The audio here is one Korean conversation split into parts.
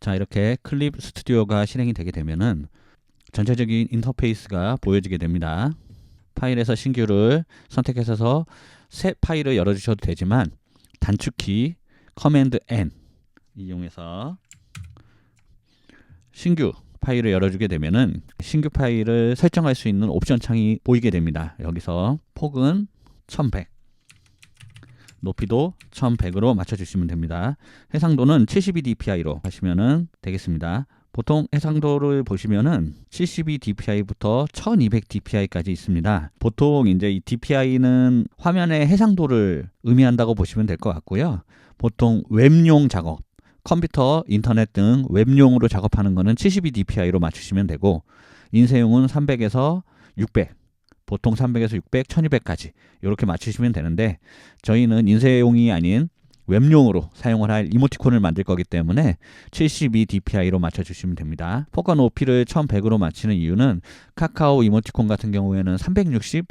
자, 이렇게 클립 스튜디오가 실행이 되게 되면은 전체적인 인터페이스가 보여지게 됩니다. 파일에서 신규를 선택해서 새 파일을 열어주셔도 되지만 단축키 커맨드 N 이용해서 신규 파일을 열어주게 되면은 신규 파일을 설정할 수 있는 옵션 창이 보이게 됩니다. 여기서 폭은 1100, 높이도 1100으로 맞춰주시면 됩니다. 해상도는 72dpi로 하시면 되겠습니다. 보통 해상도를 보시면은 72dpi부터 1200dpi까지 있습니다. 보통 이제 이 dpi는 화면의 해상도를 의미한다고 보시면 될 것 같고요. 보통 웹용 작업, 컴퓨터, 인터넷 등 웹용으로 작업하는 거는 72dpi로 맞추시면 되고, 인쇄용은 300에서 600, 보통 300에서 600, 1200까지 이렇게 맞추시면 되는데, 저희는 인쇄용이 아닌 웹용으로 사용을 할 이모티콘을 만들 거기 때문에 72dpi로 맞춰주시면 됩니다. 폭과 높이를 1100으로 맞추는 이유는 카카오 이모티콘 같은 경우에는 360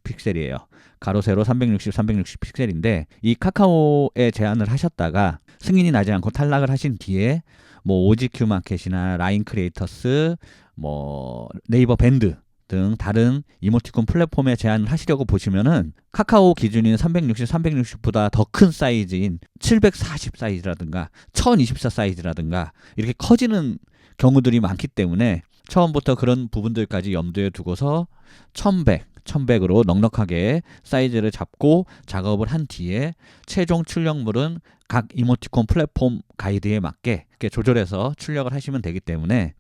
픽셀이에요. 가로 세로 360 픽셀인데, 이 카카오에 제안을 하셨다가 승인이 나지 않고 탈락을 하신 뒤에 뭐 OGQ 마켓이나 라인 크리에이터스, 뭐 네이버 밴드 등 다른 이모티콘 플랫폼에 제안을 하시려고 보시면은 카카오 기준인 360보다 더 큰 사이즈인 740 사이즈라든가 1024 사이즈라든가 이렇게 커지는 경우들이 많기 때문에 처음부터 그런 부분들까지 염두에 두고서 1100으로 넉넉하게 사이즈를 잡고 작업을 한 뒤에 최종 출력물은 각 이모티콘 플랫폼 가이드에 맞게 이렇게 조절해서 출력을 하시면 되기 때문에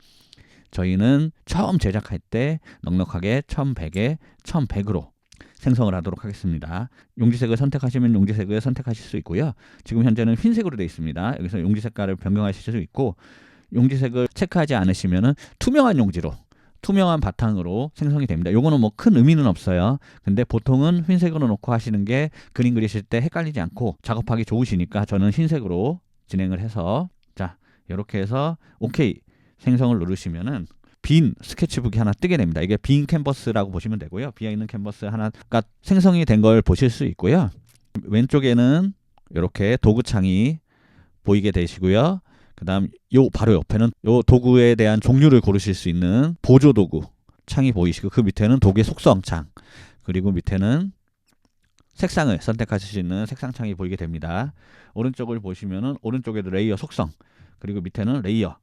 저희는 처음 제작할 때 넉넉하게 1100에 1100으로 생성을 하도록 하겠습니다. 용지색을 선택하시면 용지색을 선택하실 수 있고요. 지금 현재는 흰색으로 되어 있습니다. 여기서 용지 색깔을 변경하실 수 있고, 용지색을 체크하지 않으시면 투명한 용지로, 투명한 바탕으로 생성이 됩니다. 요거는 뭐 큰 의미는 없어요. 근데 보통은 흰색으로 놓고 하시는 게 그림 그리실 때 헷갈리지 않고 작업하기 좋으시니까 저는 흰색으로 진행을 해서, 자, 이렇게 해서 오케이 생성을 누르시면은 빈 스케치북이 하나 뜨게 됩니다. 이게 빈 캔버스라고 보시면 되고요. 비어있는 캔버스 하나가 생성이 된 걸 보실 수 있고요. 왼쪽에는 이렇게 도구창이 보이게 되시고요. 그 다음 요 바로 옆에는 요 도구에 대한 종류를 고르실 수 있는 보조 도구 창이 보이시고, 그 밑에는 도구의 속성 창, 그리고 밑에는 색상을 선택하실 수 있는 색상 창이 보이게 됩니다. 오른쪽을 보시면은 오른쪽에도 레이어 속성, 그리고 밑에는 레이어.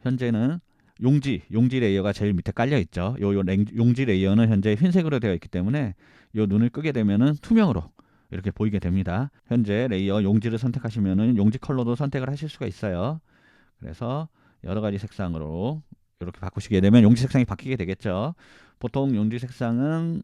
현재는 용지 레이어가 제일 밑에 깔려 있죠. 용지 레이어는 현재 흰색으로 되어 있기 때문에 요 눈을 끄게 되면은 투명으로 이렇게 보이게 됩니다. 현재 레이어 용지를 선택하시면은 용지 컬러도 선택을 하실 수가 있어요. 그래서 여러 가지 색상으로 이렇게 바꾸시게 되면 용지 색상이 바뀌게 되겠죠. 보통 용지 색상은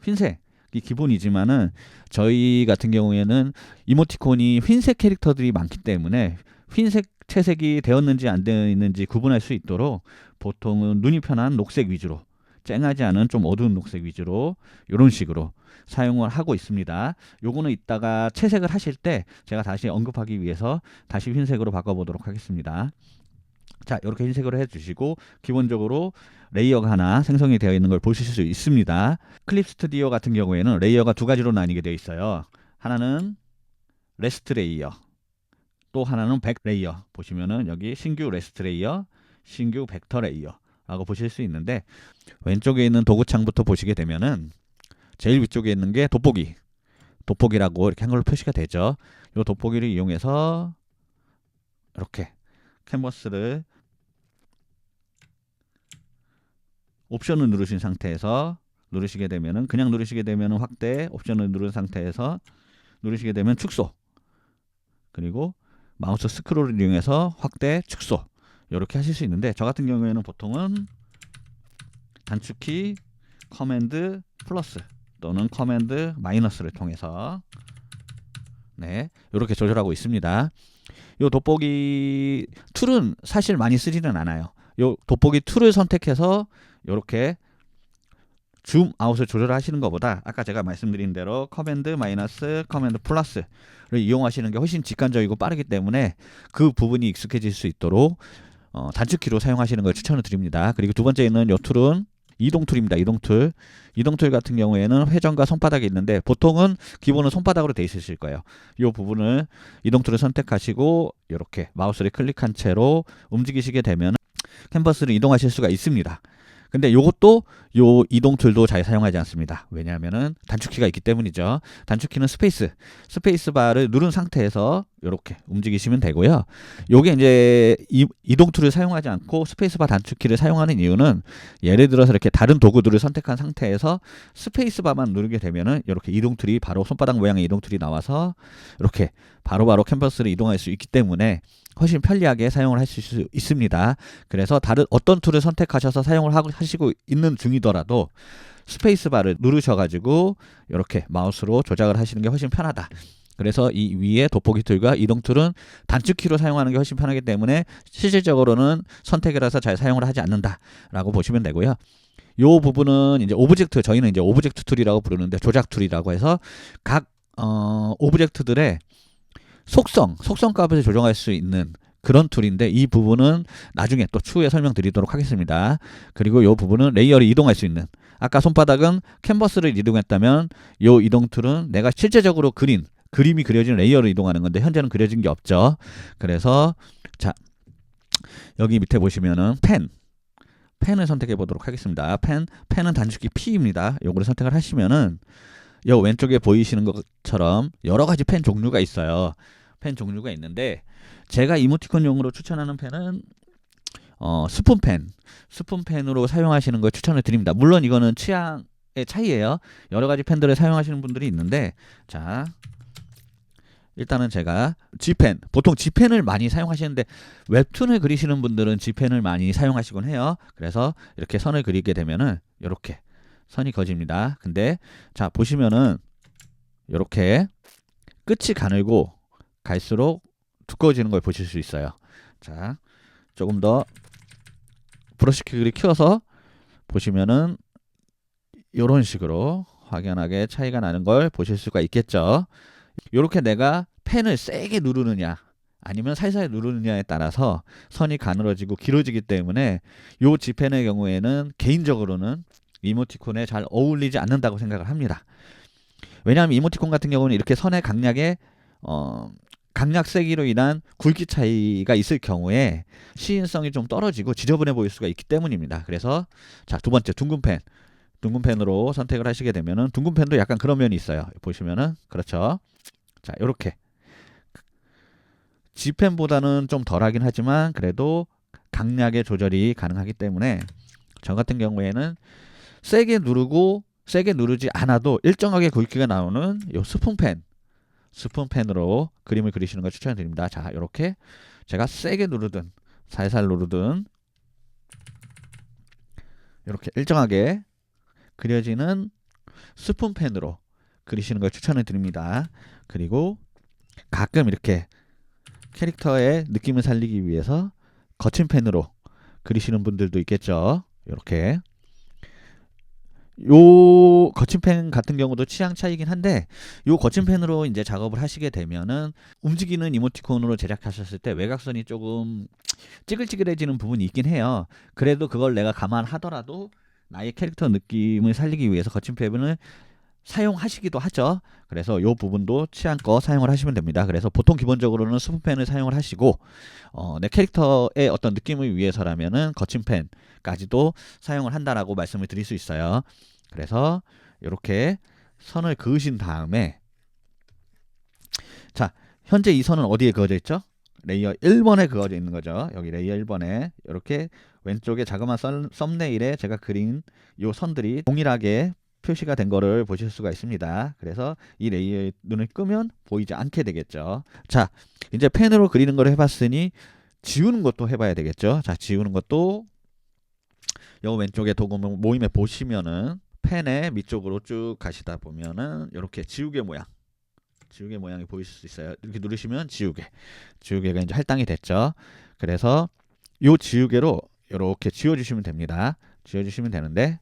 흰색이 기본이지만은 저희 같은 경우에는 이모티콘이 흰색 캐릭터들이 많기 때문에 흰색 채색이 되었는지 안 되어 있는지 구분할 수 있도록 보통은 눈이 편한 녹색 위주로, 쨍하지 않은 좀 어두운 녹색 위주로 이런 식으로 사용을 하고 있습니다. 요거는 이따가 채색을 하실 때 제가 다시 언급하기 위해서 다시 흰색으로 바꿔보도록 하겠습니다. 자, 이렇게 흰색으로 해주시고, 기본적으로 레이어가 하나 생성이 되어 있는 걸 보실 수 있습니다. 클립 스튜디오 같은 경우에는 레이어가 두 가지로 나뉘게 되어 있어요. 하나는 레스트 레이어, 또 하나는 벡 레이어. 보시면은 여기 신규 레스트 레이어, 신규 벡터 레이어 라고 보실 수 있는데, 왼쪽에 있는 도구창부터 보시게 되면은 제일 위쪽에 있는 게 돋보기라고 이렇게 한글로 표시가 되죠. 이 돋보기를 이용해서 이렇게 캔버스를 옵션을 누르신 상태에서 누르시게 되면은, 그냥 누르시게 되면은 확대, 옵션을 누른 상태에서 누르시게 되면 축소, 그리고 마우스 스크롤을 이용해서 확대, 축소 이렇게 하실 수 있는데, 저 같은 경우에는 보통은 단축키 커맨드 플러스 또는 커맨드 마이너스를 통해서 이렇게 조절하고 있습니다. 이 돋보기 툴은 사실 많이 쓰지는 않아요. 이 돋보기 툴을 선택해서 이렇게 줌 아웃을 조절하시는 것보다 아까 제가 말씀드린 대로 커맨드 마이너스, 커맨드 플러스를 이용하시는 게 훨씬 직관적이고 빠르기 때문에 그 부분이 익숙해질 수 있도록 단축키로 사용하시는 걸 추천을 드립니다. 그리고 두 번째는 이 툴은 이동 툴입니다. 이동 툴. 이동 툴 같은 경우에는 회전과 손바닥이 있는데 보통은 기본은 손바닥으로 돼 있으실 거예요. 이 부분을 이동 툴을 선택하시고 이렇게 마우스를 클릭한 채로 움직이시게 되면 캔버스를 이동하실 수가 있습니다. 근데 요것도 요 이동 툴도 잘 사용하지 않습니다. 왜냐하면은 단축키가 있기 때문이죠. 단축키는 스페이스 바를 누른 상태에서 이렇게 움직이시면 되고요. 요게 이제 이동 툴을 사용하지 않고 스페이스 바 단축키를 사용하는 이유는 예를 들어서 이렇게 다른 도구들을 선택한 상태에서 스페이스 바만 누르게 되면은 이렇게 이동 툴이 바로 손바닥 모양의 이동 툴이 나와서 이렇게 바로바로 캔버스를 이동할 수 있기 때문에 훨씬 편리하게 사용을 하실 수 있습니다. 그래서 다른 어떤 툴을 선택하셔서 사용을 하시고 있는 중이더라도 스페이스바를 누르셔가지고 이렇게 마우스로 조작을 하시는 게 훨씬 편하다. 그래서 이 위에 돋보기 툴과 이동 툴은 단축키로 사용하는 게 훨씬 편하기 때문에 실질적으로는 선택이라서 잘 사용을 하지 않는다라고 보시면 되고요. 요 부분은 이제 저희는 이제 오브젝트 툴이라고 부르는데 조작 툴이라고 해서 각 오브젝트들의 속성 값을 조정할 수 있는 그런 툴인데 이 부분은 나중에 또 추후에 설명드리도록 하겠습니다. 그리고 이 부분은 레이어를 이동할 수 있는 아까 손바닥은 캔버스를 이동했다면 이 이동 툴은 내가 실제적으로 그림이 그려진 레이어를 이동하는 건데 현재는 그려진 게 없죠. 그래서 자 여기 밑에 보시면은 펜을 선택해 보도록 하겠습니다. 펜은 단축키 P입니다. 요거를 선택을 하시면은 요 왼쪽에 보이시는 것처럼 여러 가지 펜 종류가 있어요. 펜 종류가 있는데 제가 이모티콘용으로 추천하는 펜은 스푼펜으로 사용하시는 걸 추천을 드립니다. 물론 이거는 취향의 차이예요. 여러 가지 펜들을 사용하시는 분들이 있는데 자 일단은 제가 보통 G펜을 많이 사용하시는데 웹툰을 그리시는 분들은 G펜을 많이 사용하시곤 해요. 그래서 이렇게 선을 그리게 되면은 이렇게 선이 그어집니다. 근데 자 보시면은 이렇게 끝이 가늘고 갈수록 두꺼워지는 걸 보실 수 있어요. 자 조금 더 브러쉬 크기를 키워서 보시면은 이런 식으로 확연하게 차이가 나는 걸 보실 수가 있겠죠. 이렇게 내가 펜을 세게 누르느냐 아니면 살살 누르느냐에 따라서 선이 가늘어지고 길어지기 때문에 이 G펜의 경우에는 개인적으로는 이모티콘에 잘 어울리지 않는다고 생각을 합니다. 왜냐하면 이모티콘 같은 경우는 이렇게 선의 강약 세기로 인한 굵기 차이가 있을 경우에 시인성이 좀 떨어지고 지저분해 보일 수가 있기 때문입니다. 그래서 자, 두 번째 둥근펜으로 선택을 하시게 되면은 둥근펜도 약간 그런 면이 있어요. 보시면은 그렇죠. 자, 이렇게 G펜보다는 좀 덜하긴 하지만 그래도 강약의 조절이 가능하기 때문에 저 같은 경우에는 세게 누르지 않아도 일정하게 굵기가 나오는 이 스푼펜으로 그림을 그리시는 걸 추천드립니다. 자, 이렇게 제가 세게 누르든 살살 누르든 이렇게 일정하게 그려지는 스푼펜으로 그리시는 걸 추천을 드립니다. 그리고 가끔 이렇게 캐릭터의 느낌을 살리기 위해서 거친 펜으로 그리시는 분들도 있겠죠. 이렇게 요 거친 펜 같은 경우도 취향 차이긴 한데 요 거친 펜으로 이제 작업을 하시게 되면은 움직이는 이모티콘으로 제작하셨을 때 외곽선이 조금 찌글찌글해지는 부분이 있긴 해요. 그래도 그걸 내가 감안하더라도 나의 캐릭터 느낌을 살리기 위해서 거친 펜을 사용하시기도 하죠. 그래서 이 부분도 취향껏 사용을 하시면 됩니다. 그래서 보통 기본적으로는 스푼펜을 사용을 하시고 내 캐릭터의 어떤 느낌을 위해서라면은 거친 펜까지도 사용을 한다라고 말씀을 드릴 수 있어요. 그래서 이렇게 선을 그으신 다음에 자 현재 이 선은 어디에 그어져 있죠? 레이어 1번에 그어져 있는 거죠. 여기 레이어 1번에 이렇게 왼쪽에 자그마한 썸네일에 제가 그린 이 선들이 동일하게 표시가 된 거를 보실 수가 있습니다. 그래서 이 레이어에 눈을 끄면 보이지 않게 되겠죠. 자, 이제 펜으로 그리는 걸 해봤으니 지우는 것도 해봐야 되겠죠. 자, 지우는 것도 요 왼쪽에 도구 모임에 보시면은 펜의 밑쪽으로 쭉 가시다 보면은 이렇게 지우개 모양이 보이실 수 있어요. 이렇게 누르시면 지우개가 이제 할당이 됐죠. 그래서 요 지우개로 이렇게 지워주시면 됩니다. 지워주시면 되는데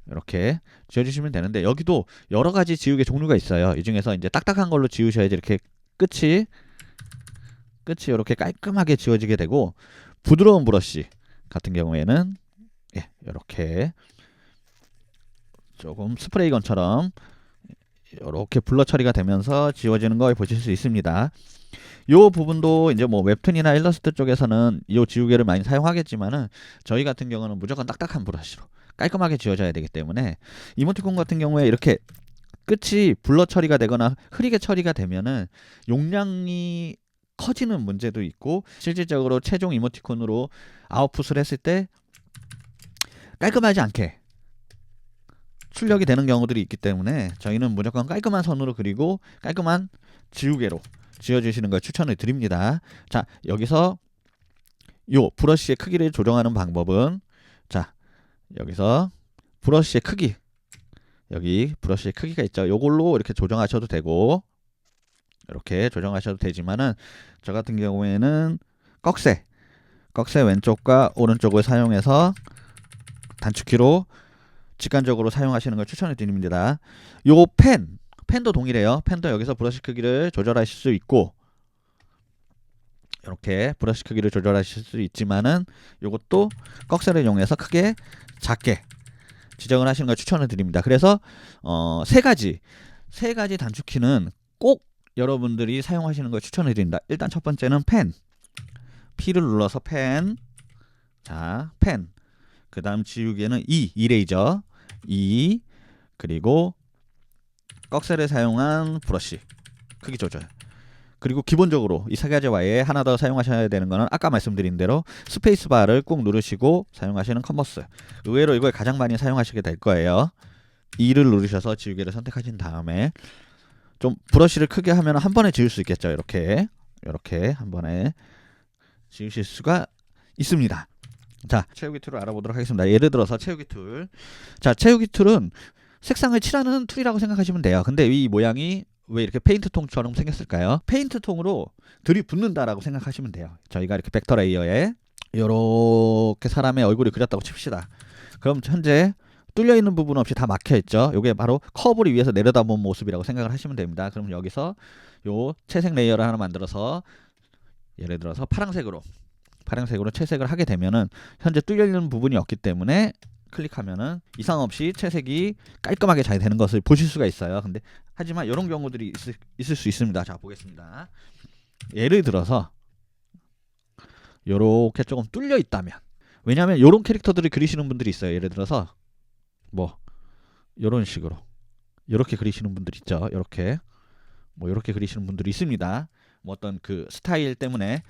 이렇게 지워주시면 되는데 여기도 여러 가지 지우개 종류가 있어요. 이 중에서 이제 딱딱한 걸로 지우셔야지 이렇게 끝이 이렇게 깔끔하게 지워지게 되고 부드러운 브러쉬 같은 경우에는 예, 이렇게 조금 스프레이건처럼 이렇게 블러 처리가 되면서 지워지는 걸 보실 수 있습니다. 요 부분도 이제 뭐 웹툰이나 일러스트 쪽에서는 이 지우개를 많이 사용하겠지만은 저희 같은 경우는 무조건 딱딱한 브러쉬로 깔끔하게 지워져야 되기 때문에 이모티콘 같은 경우에 이렇게 끝이 블러 처리가 되거나 흐리게 처리가 되면은 용량이 커지는 문제도 있고 실질적으로 최종 이모티콘으로 아웃풋을 했을 때 깔끔하지 않게 출력이 되는 경우들이 있기 때문에 저희는 무조건 깔끔한 선으로 그리고 깔끔한 지우개로 지워주시는 걸 추천을 드립니다. 자, 여기서 요 브러쉬의 크기를 조정하는 방법은 자, 여기서 브러쉬의 크기, 여기 브러쉬의 크기가 있죠. 요걸로 이렇게 조정하셔도 되고 이렇게 조정하셔도 되지만은 저 같은 경우에는 꺽쇠 왼쪽과 오른쪽을 사용해서 단축키로 직관적으로 사용하시는 걸 추천을 드립니다. 요 펜도 동일해요. 펜도 여기서 브러쉬 크기를 조절하실 수 있고 이렇게 브러쉬 크기를 조절하실 수 있지만은 요것도 꺽쇠를 이용해서 크게 작게 지정을 하시는 걸 추천을 드립니다. 그래서 세 가지 단축키는 꼭 여러분들이 사용하시는 걸 추천을 드립니다. 일단 첫 번째는 P를 눌러서 펜, 그 다음 지우개는 이레이저, 그리고 꺽쇠를 사용한 브러쉬 크기 조절, 그리고 기본적으로 이 세 가지 외에 하나 더 사용하셔야 되는 거는 아까 말씀드린 대로 스페이스바를 꾹 누르시고 사용하시는 컨버스. 의외로 이걸 가장 많이 사용하시게 될 거예요. E를 누르셔서 지우개를 선택하신 다음에 좀 브러쉬를 크게 하면 한 번에 지울 수 있겠죠. 이렇게 한 번에 지우실 수가 있습니다. 자, 채우기 툴을 알아보도록 하겠습니다. 예를 들어서 채우기 툴. 자, 채우기 툴은 색상을 칠하는 툴이라고 생각하시면 돼요. 근데 이 모양이 왜 이렇게 페인트 통처럼 생겼을까요? 페인트 통으로 들이붓는다라고 생각하시면 돼요. 저희가 이렇게 벡터 레이어에 이렇게 사람의 얼굴이 그렸다고 칩시다. 그럼 현재 뚫려 있는 부분 없이 다 막혀 있죠. 이게 바로 커브를 위에서 내려다본 모습이라고 생각을 하시면 됩니다. 그럼 여기서 요 채색 레이어를 하나 만들어서 예를 들어서 파란색으로 채색을 하게 되면은 현재 뚫려 있는 부분이 없기 때문에 클릭하면은 이상 없이 채색이 깔끔하게 잘 되는 것을 보실 수가 있어요. 근데 하지만 이런 경우들이 있을 수 있습니다. 자, 보겠습니다. 예를 들어서 요렇게 조금 뚫려 있다면, 왜냐하면 요런 캐릭터들을 그리시는 분들이 있어요. 예를 들어서 뭐 요런 식으로 요렇게 그리시는 분들 있죠. 요렇게 그리시는 분들이 있습니다. 뭐 어떤 그 스타일 때문에.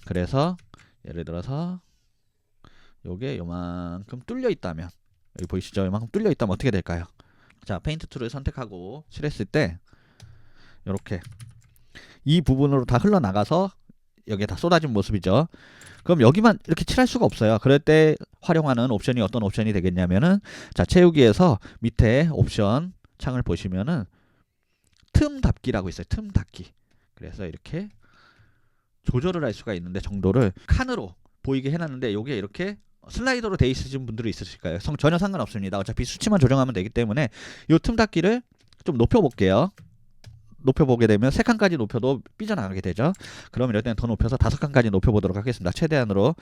그래서 예를 들어서 요게 요만큼 뚫려 있다면, 여기 보이시죠? 요만큼 뚫려 있다면 어떻게 될까요? 자, 페인트 툴을 선택하고 칠했을 때 요렇게 이 부분으로 다 흘러나가서 여기에 다 쏟아진 모습이죠. 그럼 여기만 이렇게 칠할 수가 없어요. 그럴 때 활용하는 옵션이 어떤 옵션이 되겠냐면은, 자, 채우기에서 밑에 옵션 창을 보시면은 틈 닫기라고 있어요. 틈 닫기. 그래서 이렇게 조절을 할 수가 있는데, 정도를 칸으로 보이게 해놨는데 요게 이렇게 슬라이더로 돼 있으신 분들이 있으실까요? 전혀 상관없습니다. 어차피 수치만 조정하면 되기 때문에 요 틈 닫기를 좀 높여볼게요. 높여보게 되면 3칸까지 높여도 삐져나가게 되죠. 그럼 이럴 때는 더 높여서 5칸까지 높여보도록 하겠습니다. 최대한으로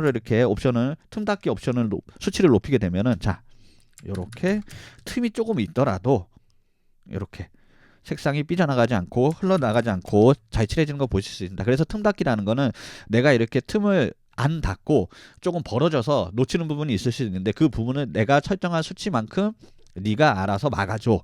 이렇게 옵션을, 틈 닫기 옵션을 수치를 높이게 되면은, 자, 요렇게 틈이 조금 있더라도 이렇게 색상이 삐져나가지 않고 흘러나가지 않고 잘 칠해지는 거 보실 수 있습니다. 그래서 틈 닫기라는 거는 내가 이렇게 틈을 안 닫고 조금 벌어져서 놓치는 부분이 있을 수 있는데, 그 부분은 내가 설정한 수치만큼 네가 알아서 막아줘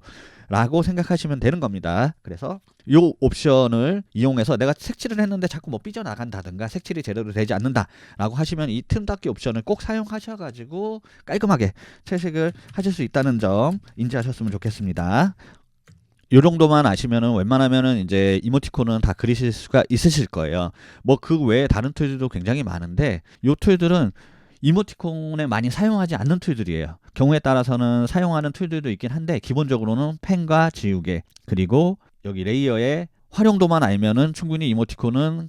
라고 생각하시면 되는 겁니다. 그래서 이 옵션을 이용해서 내가 색칠을 했는데 자꾸 뭐 삐져나간다든가 색칠이 제대로 되지 않는다 라고 하시면 이 틈 닫기 옵션을 꼭 사용하셔가지고 깔끔하게 채색을 하실 수 있다는 점 인지하셨으면 좋겠습니다. 요 정도만 아시면은 웬만하면은 이제 이모티콘은 다 그리실 수가 있으실 거예요. 뭐 그 외에 다른 툴들도 굉장히 많은데, 요 툴들은 이모티콘에 많이 사용하지 않는 툴들이에요. 경우에 따라서는 사용하는 툴들도 있긴 한데, 기본적으로는 펜과 지우개, 그리고 여기 레이어의 활용도만 알면은 충분히 이모티콘은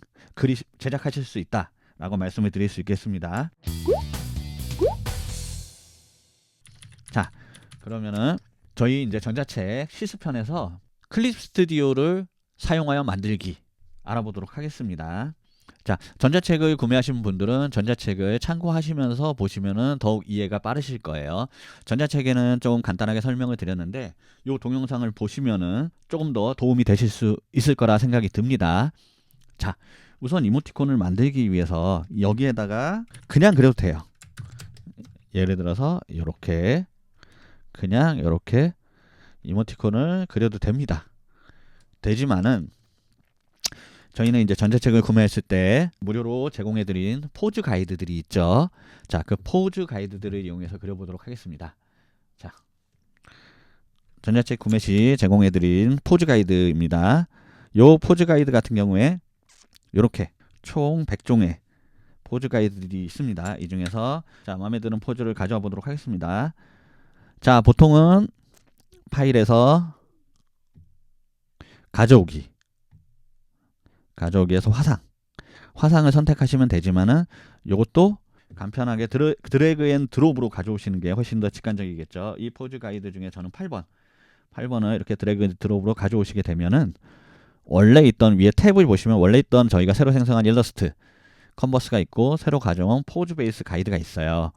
제작하실 수 있다 라고 말씀을 드릴 수 있겠습니다. 자, 그러면은 저희 이제 전자책 실습편에서 클립 스튜디오를 사용하여 만들기 알아보도록 하겠습니다. 자, 전자책을 구매하신 분들은 전자책을 참고하시면서 보시면은 더욱 이해가 빠르실 거예요. 전자책에는 좀 간단하게 설명을 드렸는데 이 동영상을 보시면은 조금 더 도움이 되실 수 있을 거라 생각이 듭니다. 자, 우선 이모티콘을 만들기 위해서 여기에다가 그냥 그려도 돼요. 예를 들어서 이렇게 그냥 이렇게 이모티콘을 그려도 됩니다. 되지만은 저희는 이제 전자책을 구매했을 때 무료로 제공해드린 포즈 가이드들이 있죠. 자, 그 포즈 가이드들을 이용해서 그려보도록 하겠습니다. 자, 전자책 구매 시 제공해드린 포즈 가이드입니다. 요 포즈 가이드 같은 경우에 이렇게 총 100종의 포즈 가이드들이 있습니다. 이 중에서 자, 마음에 드는 포즈를 가져와 보도록 하겠습니다. 자, 보통은 파일에서 가져오기에서 화상을 선택하시면 되지만은 요것도 간편하게 드래그 앤 드롭으로 가져오시는 게 훨씬 더 직관적이겠죠. 이 포즈 가이드 중에 저는 8번을 이렇게 드래그 앤 드롭으로 가져오시게 되면은 원래 있던 위에 탭을 보시면 원래 있던 저희가 새로 생성한 일러스트 컨버스가 있고 새로 가져온 포즈 베이스 가이드가 있어요.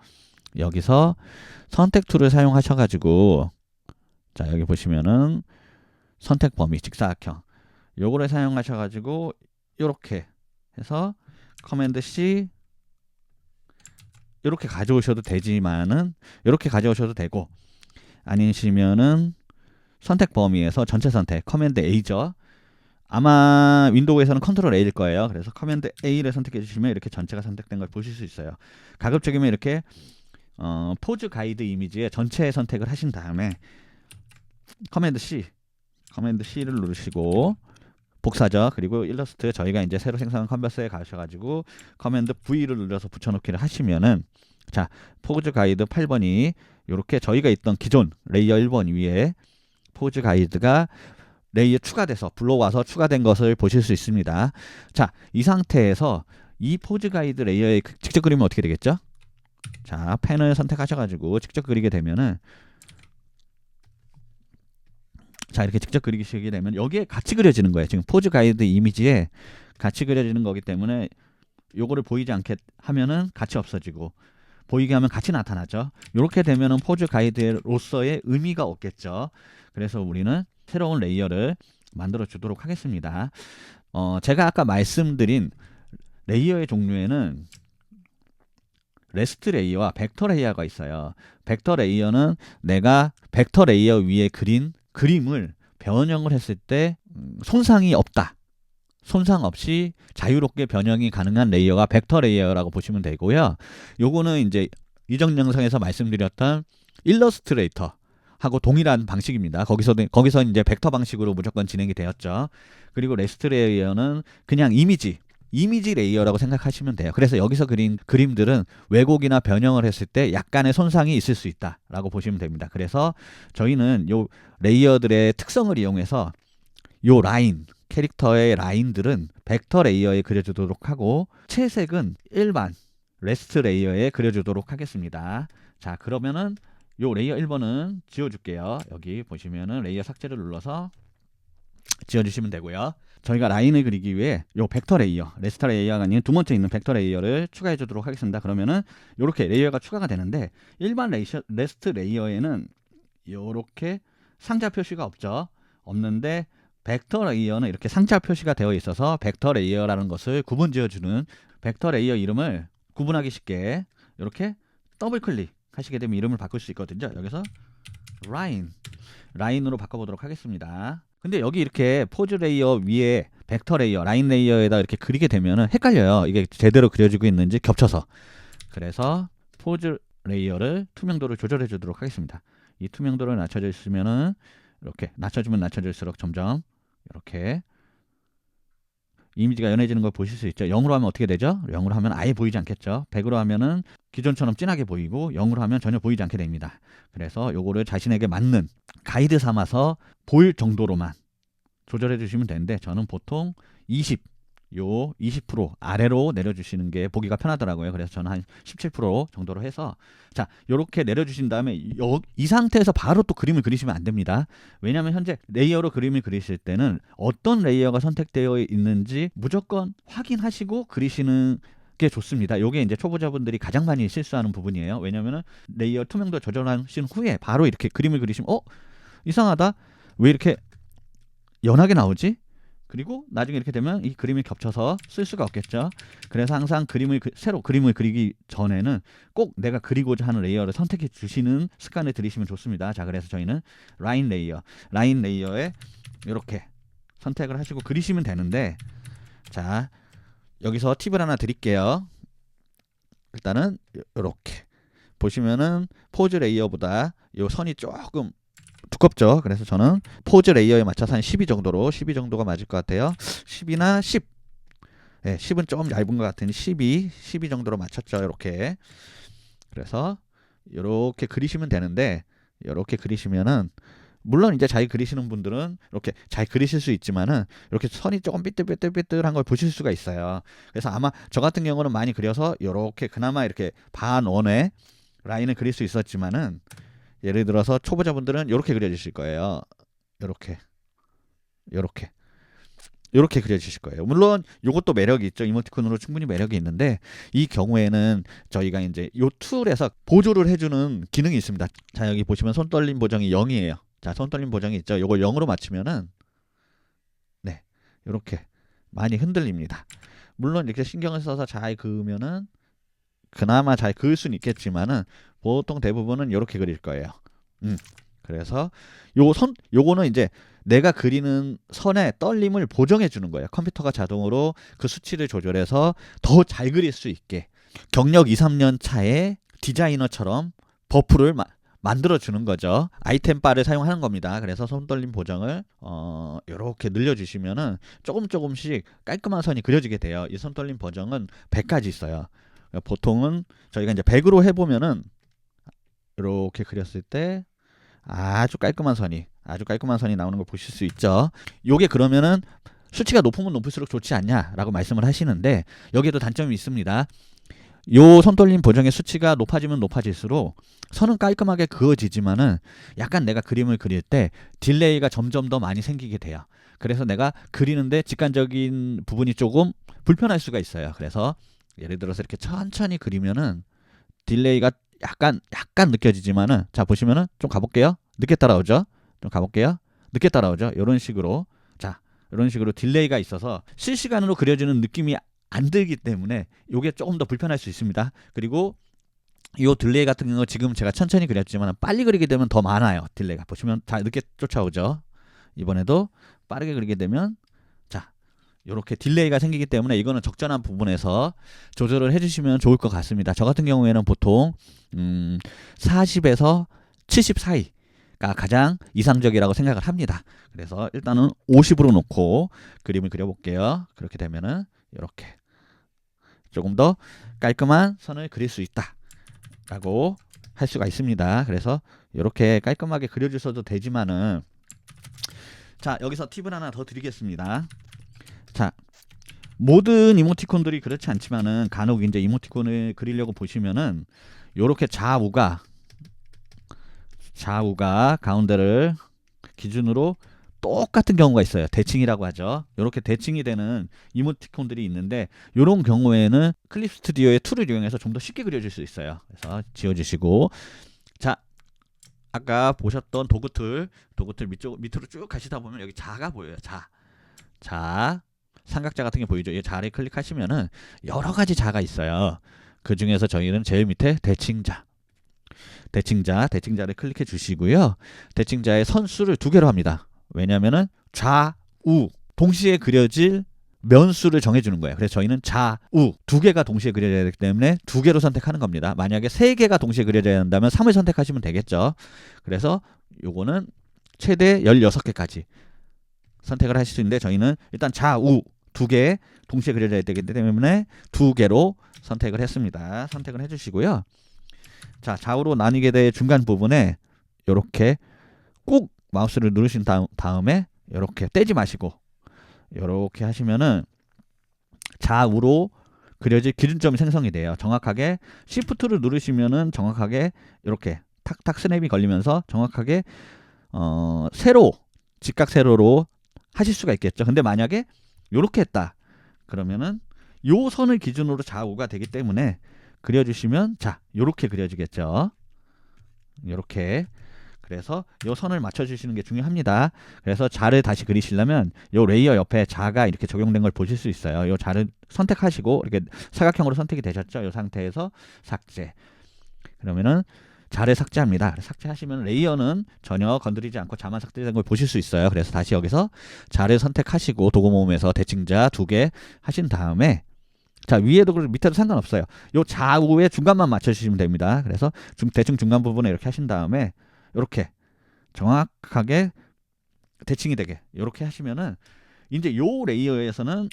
여기서 선택 툴을 사용하셔가지고 자, 여기 보시면은 선택 범위 직사각형 요거를 사용하셔가지고 이렇게 해서 커맨드 C 이렇게 가져오셔도 되지만은 이렇게 가져오셔도 되고 아니시면은 선택 범위에서 전체 선택 커맨드 A죠. 아마 윈도우에서는 컨트롤 A일 거예요. 그래서 커맨드 A를 선택해 주시면 이렇게 전체가 선택된 걸 보실 수 있어요. 가급적이면 이렇게 포즈 가이드 이미지에 전체 선택을 하신 다음에 커맨드 C를 누르시고 복사죠. 그리고 일러스트 저희가 이제 새로 생성한 컨버스에 가셔가지고 커맨드 V를 눌러서 붙여넣기를 하시면은 자, 포즈 가이드 8번이 이렇게 저희가 있던 기존 레이어 1번 위에 포즈 가이드가 레이어 추가돼서 불러와서 추가된 것을 보실 수 있습니다. 자, 이 상태에서 이 포즈 가이드 레이어에 직접 그리면 어떻게 되겠죠? 자, 펜을 선택하셔가지고 직접 그리게 되면은 자, 이렇게 직접 그리시게 되면 여기에 같이 그려지는 거예요. 지금 포즈 가이드 이미지에 같이 그려지는 거기 때문에 요거를 보이지 않게 하면은 같이 없어지고 보이게 하면 같이 나타나죠. 이렇게 되면은 포즈 가이드로서의 의미가 없겠죠. 그래서 우리는 새로운 레이어를 만들어 주도록 하겠습니다. 제가 아까 말씀드린 레이어의 종류에는 레스트 레이어와 벡터 레이어가 있어요. 벡터 레이어는 내가 벡터 레이어 위에 그린 그림을 변형을 했을 때 손상이 없다. 손상 없이 자유롭게 변형이 가능한 레이어가 벡터 레이어라고 보시면 되고요. 요거는 이제 이전 영상에서 말씀드렸던 일러스트레이터 하고 동일한 방식입니다. 거기서 이제 벡터 방식으로 무조건 진행이 되었죠. 그리고 레스트 레이어는 그냥 이미지 레이어라고 생각하시면 돼요. 그래서 여기서 그린 그림들은 왜곡이나 변형을 했을 때 약간의 손상이 있을 수 있다라고 보시면 됩니다. 그래서 저희는 요 레이어들의 특성을 이용해서 요 라인, 캐릭터의 라인들은 벡터 레이어에 그려주도록 하고 채색은 일반 레스트 레이어에 그려주도록 하겠습니다. 자, 그러면은 요 레이어 1번은 지워줄게요. 여기 보시면은 레이어 삭제를 눌러서 지워주시면 되고요. 저희가 라인을 그리기 위해 요 벡터 레이어, 레스트 레이어가 아닌 두 번째 있는 벡터 레이어를 추가해 주도록 하겠습니다. 그러면은 요렇게 레이어가 추가가 되는데 일반 레스트 레이어에는 요렇게 상자 표시가 없는데 벡터 레이어는 이렇게 상자 표시가 되어 있어서 벡터 레이어라는 것을 구분 지어주는 벡터 레이어 이름을 구분하기 쉽게 이렇게 더블 클릭 하시게 되면 이름을 바꿀 수 있거든요. 여기서 라인으로 바꿔보도록 하겠습니다. 근데 여기 이렇게 포즈 레이어 위에 벡터 레이어, 라인 레이어에다 이렇게 그리게 되면은 헷갈려요. 이게 제대로 그려지고 있는지 겹쳐서. 그래서 포즈 레이어를 투명도를 조절해 주도록 하겠습니다. 이 투명도를 낮춰주시면은 이렇게 낮춰주면 낮춰질수록 점점 이렇게 이미지가 연해지는 걸 보실 수 있죠. 0으로 하면 어떻게 되죠? 0으로 하면 아예 보이지 않겠죠. 100으로 하면은 기존처럼 진하게 보이고 0으로 하면 전혀 보이지 않게 됩니다. 그래서 요거를 자신에게 맞는 가이드 삼아서 보일 정도로만 조절해 주시면 되는데 저는 보통 20 요 20% 아래로 내려주시는 게 보기가 편하더라고요. 그래서 저는 한 17% 정도로 해서 자, 요렇게 내려주신 다음에 이 상태에서 바로 또 그림을 그리시면 안 됩니다. 왜냐하면 현재 레이어로 그림을 그리실 때는 어떤 레이어가 선택되어 있는지 무조건 확인하시고 그리시는 게 좋습니다. 요게 이제 초보자분들이 가장 많이 실수하는 부분이에요. 왜냐면은 레이어 투명도 조절하신 후에 바로 이렇게 그림을 그리시면 이상하다. 왜 이렇게 연하게 나오지? 그리고 나중에 이렇게 되면 이 그림이 겹쳐서 쓸 수가 없겠죠. 그래서 항상 새로 그림을 그리기 전에는 꼭 내가 그리고자 하는 레이어를 선택해 주시는 습관을 들이시면 좋습니다. 자, 그래서 저희는 라인 레이어에 이렇게 선택을 하시고 그리시면 되는데, 자, 여기서 팁을 하나 드릴게요. 일단은 이렇게 보시면은 포즈 레이어보다 이 선이 조금 두껍죠. 그래서 저는 포즈 레이어에 맞춰서 한 12 정도가 맞을 것 같아요. 10이나 10. 네, 10은 좀 얇은 것 같으니 12 정도로 맞췄죠. 이렇게. 그래서 이렇게 그리시면 되는데, 이렇게 그리시면은 물론 이제 잘 그리시는 분들은 이렇게 잘 그리실 수 있지만은 이렇게 선이 조금 삐뚤한 걸 보실 수가 있어요. 그래서 아마 저 같은 경우는 많이 그려서 이렇게 그나마 이렇게 반원의 라인을 그릴 수 있었지만은, 예를 들어서 초보자분들은 이렇게 그려주실 거예요. 이렇게 그려주실 거예요. 물론 이것도 매력이 있죠. 이모티콘으로 충분히 매력이 있는데, 이 경우에는 저희가 이제 이 툴에서 보조를 해주는 기능이 있습니다. 자, 여기 보시면 손떨림 보정이 0이에요. 자, 손떨림 보정이 있죠. 이걸 0으로 맞추면은 네, 이렇게 많이 흔들립니다. 물론 이렇게 신경을 써서 잘 그으면은 그나마 잘 그을 수는 있겠지만은 보통 대부분은 이렇게 그릴 거예요. 그래서 요거는 이제 내가 그리는 선의 떨림을 보정해 주는 거예요. 컴퓨터가 자동으로 그 수치를 조절해서 더 잘 그릴 수 있게 경력 2, 3년 차의 디자이너처럼 버프를 만들어 주는 거죠. 아이템 바를 사용하는 겁니다. 그래서 손떨림 보정을 이렇게 늘려주시면은 조금씩 깔끔한 선이 그려지게 돼요. 이 손떨림 보정은 100까지 있어요. 보통은 저희가 이제 100으로 해보면은 이렇게 그렸을 때 아주 깔끔한 선이 나오는 걸 보실 수 있죠. 요게 그러면은 수치가 높으면 높을수록 좋지 않냐라고 말씀을 하시는데, 여기에도 단점이 있습니다. 요 손떨림 보정의 수치가 높아지면 높아질수록 선은 깔끔하게 그어지지만은 약간 내가 그림을 그릴 때 딜레이가 점점 더 많이 생기게 돼요. 그래서 내가 그리는데 직관적인 부분이 조금 불편할 수가 있어요. 그래서 예를 들어서 이렇게 천천히 그리면은 딜레이가 약간 느껴지지만은, 자, 보시면은 좀 가볼게요. 늦게 따라오죠? 늦게 따라오죠? 이런 식으로. 자, 이런 식으로 딜레이가 있어서 실시간으로 그려지는 느낌이 안 들기 때문에 이게 조금 더 불편할 수 있습니다. 그리고 이 딜레이 같은 경우 지금 제가 천천히 그렸지만 빨리 그리게 되면 더 많아요. 딜레이가 보시면 다 늦게 쫓아오죠. 이번에도 빠르게 그리게 되면 자, 이렇게 딜레이가 생기기 때문에 이거는 적절한 부분에서 조절을 해주시면 좋을 것 같습니다. 저 같은 경우에는 보통 40에서 70 사이가 가장 이상적이라고 생각을 합니다. 그래서 일단은 50으로 놓고 그림을 그려볼게요. 그렇게 되면은 이렇게 조금 더 깔끔한 선을 그릴 수 있다라고 할 수가 있습니다. 그래서 이렇게 깔끔하게 그려주셔도 되지만은, 자, 여기서 팁을 하나 더 드리겠습니다. 자, 모든 이모티콘들이 그렇지 않지만은 간혹 이제 이모티콘을 그리려고 보시면은 요렇게 좌우가 가운데를 기준으로 똑같은 경우가 있어요. 대칭이라고 하죠. 이렇게 대칭이 되는 이모티콘들이 있는데, 이런 경우에는 클립 스튜디오의 툴을 이용해서 좀 더 쉽게 그려줄 수 있어요. 그래서 지워주시고, 자, 아까 보셨던 도구 툴 밑으로 쭉 가시다 보면 여기 자가 보여요. 자, 삼각자 같은 게 보이죠? 이 자를 클릭하시면은 여러 가지 자가 있어요. 그 중에서 저희는 제일 밑에 대칭자를 클릭해 주시고요. 대칭자의 선수를 2개로 합니다. 왜냐면은 좌우 동시에 그려질 면수를 정해주는 거예요. 그래서 저희는 좌우 2개가 동시에 그려져야 되기 때문에 2개로 선택하는 겁니다. 만약에 3개가 동시에 그려져야 한다면 3을 선택하시면 되겠죠. 그래서 요거는 최대 16개까지 선택을 하실 수 있는데, 저희는 일단 좌우 2개 동시에 그려져야 되기 때문에 2개로 선택을 했습니다. 선택을 해주시고요. 자, 좌우로 나뉘게 될 중간 부분에 이렇게 꾹 마우스를 누르신 다음에 이렇게 떼지 마시고 이렇게 하시면은 좌우로 그려질 기준점이 생성이 돼요. 정확하게 Shift를 누르시면은 정확하게 이렇게 탁탁 스냅이 걸리면서 정확하게 세로, 직각 세로로 하실 수가 있겠죠. 근데 만약에 이렇게 했다 그러면은 요 선을 기준으로 좌우가 되기 때문에 그려주시면 자 요렇게 그려지겠죠. 요렇게. 그래서 요 선을 맞춰주시는 게 중요합니다. 그래서 자를 다시 그리시려면 요 레이어 옆에 자가 이렇게 적용된 걸 보실 수 있어요. 요 자를 선택하시고 이렇게 사각형으로 선택이 되셨죠. 요 상태에서 삭제. 그러면은 자를 삭제합니다. 삭제하시면 레이어는 전혀 건드리지 않고 자만 삭제된 걸 보실 수 있어요. 그래서 다시 여기서 자를 선택하시고 도구 모음에서 대칭자 2개 하신 다음에 자 위에도 그리고 밑에도 상관없어요. 요 좌우의 중간만 맞춰주시면 됩니다. 그래서 대충 중간 부분에 이렇게 하신 다음에 이렇게 정확하게 대칭이 되게 이렇게 하시면은 이제 요 레이어에서는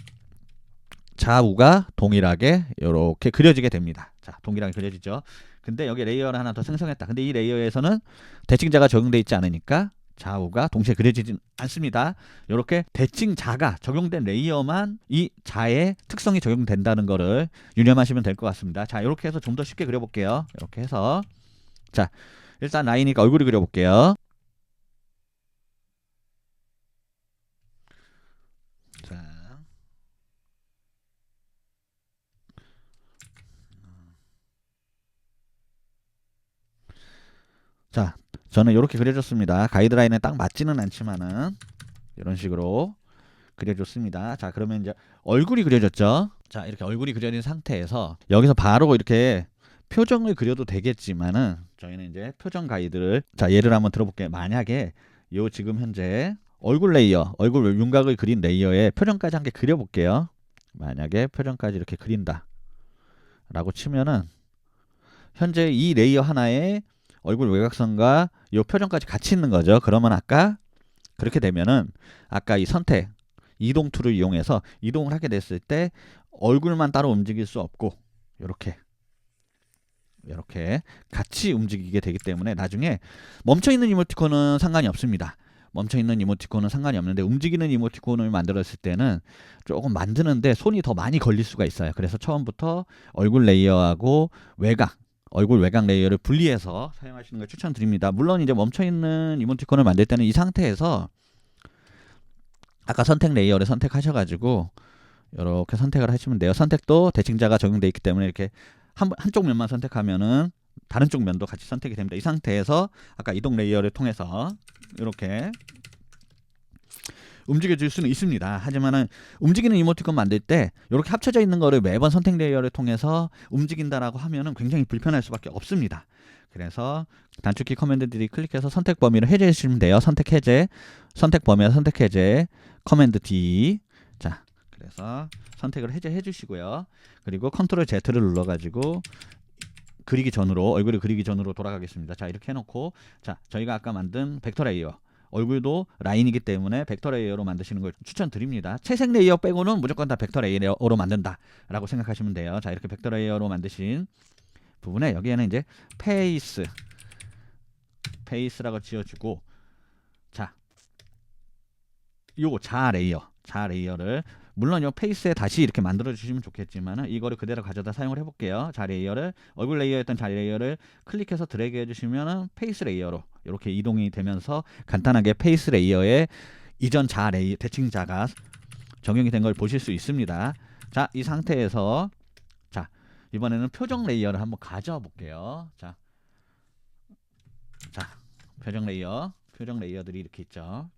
좌우가 동일하게 이렇게 그려지게 됩니다. 자 동일하게 그려지죠. 근데 여기 레이어를 하나 더 생성했다. 근데 이 레이어에서는 대칭자가 적용되어 있지 않으니까 좌우가 동시에 그려지진 않습니다. 이렇게 대칭자가 적용된 레이어만 이 자의 특성이 적용된다는 거를 유념하시면 될 것 같습니다. 자 이렇게 해서 좀 더 쉽게 그려볼게요. 이렇게 해서 자 일단 라인이니까 얼굴을 그려볼게요. 자, 자 저는 이렇게 그려줬습니다. 가이드라인에 딱 맞지는 않지만은 이런 식으로 그려줬습니다. 자 그러면 이제 얼굴이 그려졌죠. 자 이렇게 얼굴이 그려진 상태에서 여기서 바로 이렇게 표정을 그려도 되겠지만은 저희는 이제 표정 가이드를 자 예를 한번 들어볼게요. 만약에 요 지금 현재 얼굴 레이어 얼굴 윤곽을 그린 레이어에 표정까지 한 개 그려볼게요. 만약에 표정까지 이렇게 그린다 라고 치면은 현재 이 레이어 하나에 얼굴 외곽선과 요 표정까지 같이 있는 거죠. 그러면 아까 그렇게 되면은 아까 이 선택 이동 툴을 이용해서 이동을 하게 됐을 때 얼굴만 따로 움직일 수 없고 이렇게 같이 움직이게 되기 때문에 나중에 멈춰있는 이모티콘은 상관이 없습니다. 멈춰있는 이모티콘은 상관이 없는데 움직이는 이모티콘을 만들었을 때는 조금 만드는데 손이 더 많이 걸릴 수가 있어요. 그래서 처음부터 얼굴 레이어하고 외곽 얼굴 외곽 레이어를 분리해서 사용하시는 걸 추천드립니다. 물론 이제 멈춰있는 이모티콘을 만들 때는 이 상태에서 아까 선택 레이어를 선택하셔가지고 이렇게 선택을 하시면 돼요. 선택도 대칭자가 적용되어 있기 때문에 이렇게 한쪽 면만 선택하면은 다른 쪽 면도 같이 선택이 됩니다. 이 상태에서 아까 이동 레이어를 통해서 이렇게 움직여줄 수는 있습니다. 하지만은 움직이는 이모티콘 만들 때 이렇게 합쳐져 있는 거를 매번 선택 레이어를 통해서 움직인다라고 하면은 굉장히 불편할 수밖에 없습니다. 그래서 단축키 커맨드들이 클릭해서 선택 범위를 해제해 주시면 돼요. 선택 해제, 선택 범위와 선택 해제, 커맨드 D. 자, 그래서 선택을 해제해 주시고요. 그리고 컨트롤 Z를 눌러 가지고 그리기 전으로 얼굴을 그리기 전으로 돌아가겠습니다. 자, 이렇게 해 놓고 자, 저희가 아까 만든 벡터 레이어 얼굴도 라인이기 때문에 벡터 레이어로 만드시는 걸 추천드립니다. 채색 레이어 빼고는 무조건 다 벡터 레이어로 만든다 라고 생각하시면 돼요. 자 이렇게 벡터 레이어로 만드신 부분에 여기에는 이제 페이스라고 지어주고 자 요 자 레이어를 물론 요 페이스에 다시 이렇게 만들어 주시면 좋겠지만 이거를 그대로 가져다 사용을 해볼게요. 자 레이어를 얼굴 레이어였던 자 레이어를 클릭해서 드래그 해주시면은 페이스 레이어로 이렇게 이동이 되면서 간단하게 페이스 레이어에 이전 자 레이어 대칭자가 적용이 된 걸 보실 수 있습니다. 자 이 상태에서 자 이번에는 표정 레이어를 한번 가져와 볼게요. 자 표정 레이어들이 이렇게 있죠.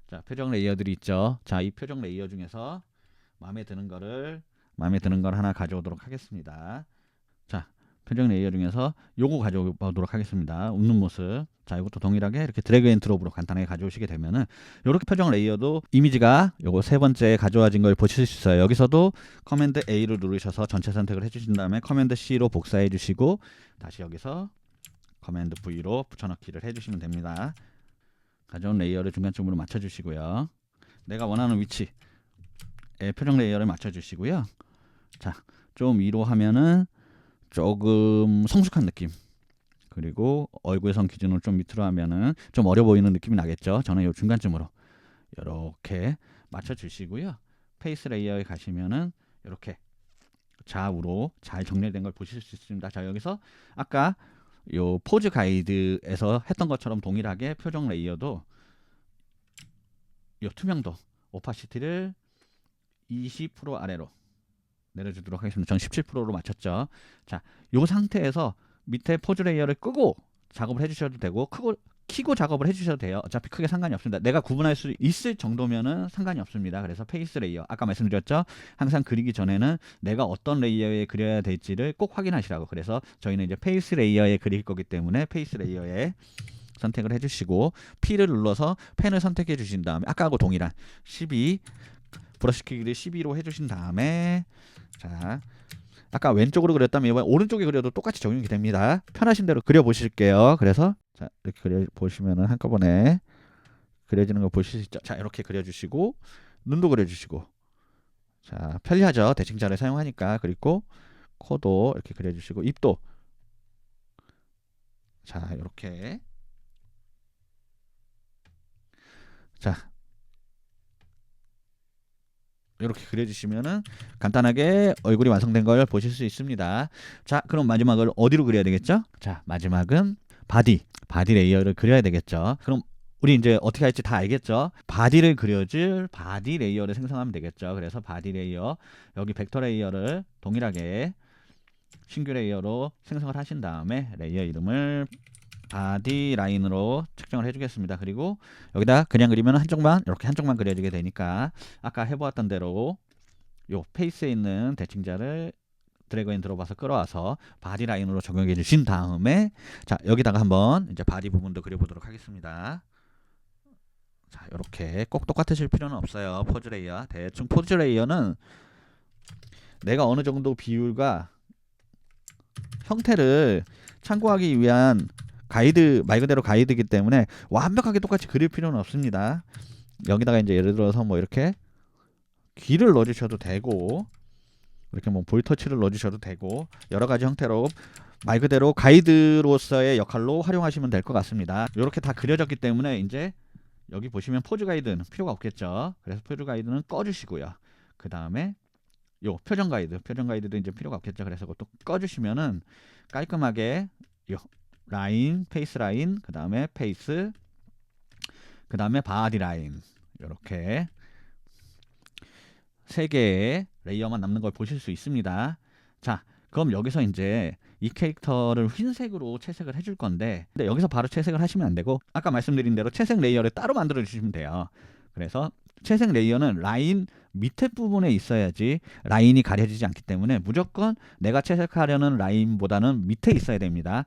자 표정 레이어들이 있죠. 자 이 표정 레이어 중에서 마음에 드는 걸 하나 가져오도록 하겠습니다. 자 표정 레이어 중에서 요거 가져오도록 하겠습니다. 웃는 모습. 자 이것도 동일하게 이렇게 드래그 앤 드롭으로 간단하게 가져오시게 되면은 요렇게 표정 레이어도 이미지가 요거 세 번째 가져와진 걸 보실 수 있어요. 여기서도 커맨드 A를 누르셔서 전체 선택을 해주신 다음에 커맨드 C로 복사해 주시고 다시 여기서 커맨드 V로 붙여넣기를 해주시면 됩니다. 가져온 레이어를 중간쯤으로 맞춰주시고요. 내가 원하는 위치에 표정 레이어를 맞춰주시고요. 자, 좀 위로 하면은 조금 성숙한 느낌. 그리고 얼굴 선 기준으로 좀 밑으로 하면은 좀 어려 보이는 느낌이 나겠죠. 저는 이 중간쯤으로 이렇게 맞춰주시고요. 페이스 레이어에 가시면은 이렇게 좌우로 잘 정렬된 걸 보실 수 있습니다. 자, 여기서 아까 요 포즈 가이드에서 했던 것처럼 동일하게 표정 레이어도 요 투명도 오파시티를 20% 아래로 내려주도록 하겠습니다. 전 17%로 맞췄죠. 자, 요 상태에서 밑에 포즈 레이어를 끄고 작업을 해주셔도 되고 키고 작업을 해주셔도 돼요. 어차피 크게 상관이 없습니다. 내가 구분할 수 있을 정도면은 상관이 없습니다. 그래서 페이스 레이어 아까 말씀드렸죠. 항상 그리기 전에는 내가 어떤 레이어에 그려야 될지를 꼭 확인하시라고. 그래서 저희는 이제 페이스 레이어에 그릴 거기 때문에 페이스 레이어에 선택을 해주시고 P를 눌러서 펜을 선택해 주신 다음에 아까하고 동일한 12 브러쉬 크기를 12로 해주신 다음에 자, 아까 왼쪽으로 그렸다면 이번에 오른쪽에 그려도 똑같이 적용이 됩니다. 편하신 대로 그려보실게요. 그래서 자, 이렇게 그려보시면은 한꺼번에 그려지는 거 보실 수 있죠. 자, 이렇게 그려주시고 눈도 그려주시고 자, 편리하죠. 대칭자를 사용하니까. 그리고 코도 이렇게 그려주시고 입도 자, 이렇게 자, 이렇게 그려주시면은 간단하게 얼굴이 완성된 걸 보실 수 있습니다. 자, 그럼 마지막을 어디로 그려야 되겠죠? 자, 마지막은 바디 레이어를 그려야 되겠죠. 그럼 우리 이제 어떻게 할지 다 알겠죠? 바디를 그려줄 바디 레이어를 생성하면 되겠죠. 그래서 바디 레이어 여기 벡터 레이어를 동일하게 신규 레이어로 생성을 하신 다음에 레이어 이름을 바디 라인으로 측정을 해주겠습니다. 그리고 여기다 그냥 그리면 이렇게 한쪽만 그려지게 되니까 아까 해보았던 대로 요 페이스에 있는 대칭자를 드래그 앤 드롭해서 끌어와서 바디 라인으로 적용해 주신 다음에 자, 여기다가 한번 이제 바디 부분도 그려보도록 하겠습니다. 자, 이렇게 꼭 똑같으실 필요는 없어요. 포즈 레이어 대충 포즈 레이어는 내가 어느 정도 비율과 형태를 참고하기 위한 가이드, 말 그대로 가이드이기 때문에 완벽하게 똑같이 그릴 필요는 없습니다. 여기다가 이제 예를 들어서 뭐 이렇게 귀를 넣어주셔도 되고 이렇게 뭐 볼터치를 넣어주셔도 되고 여러 가지 형태로 말 그대로 가이드로서의 역할로 활용하시면 될 것 같습니다. 이렇게 다 그려졌기 때문에 이제 여기 보시면 포즈 가이드는 필요가 없겠죠. 그래서 포즈 가이드는 꺼주시고요. 그 다음에 요 표정 가이드도 이제 필요가 없겠죠. 그래서 그것도 꺼주시면은 깔끔하게 요 라인, 페이스 라인, 그 다음에 페이스, 그 다음에 바디 라인 이렇게 세 개의 레이어만 남는 걸 보실 수 있습니다. 자, 그럼 여기서 이제 이 캐릭터를 흰색으로 채색을 해줄 건데 근데 여기서 바로 채색을 하시면 안 되고 아까 말씀드린 대로 채색 레이어를 따로 만들어 주시면 돼요. 그래서 채색 레이어는 라인 밑에 부분에 있어야지 라인이 가려지지 않기 때문에 무조건 내가 채색하려는 라인보다는 밑에 있어야 됩니다.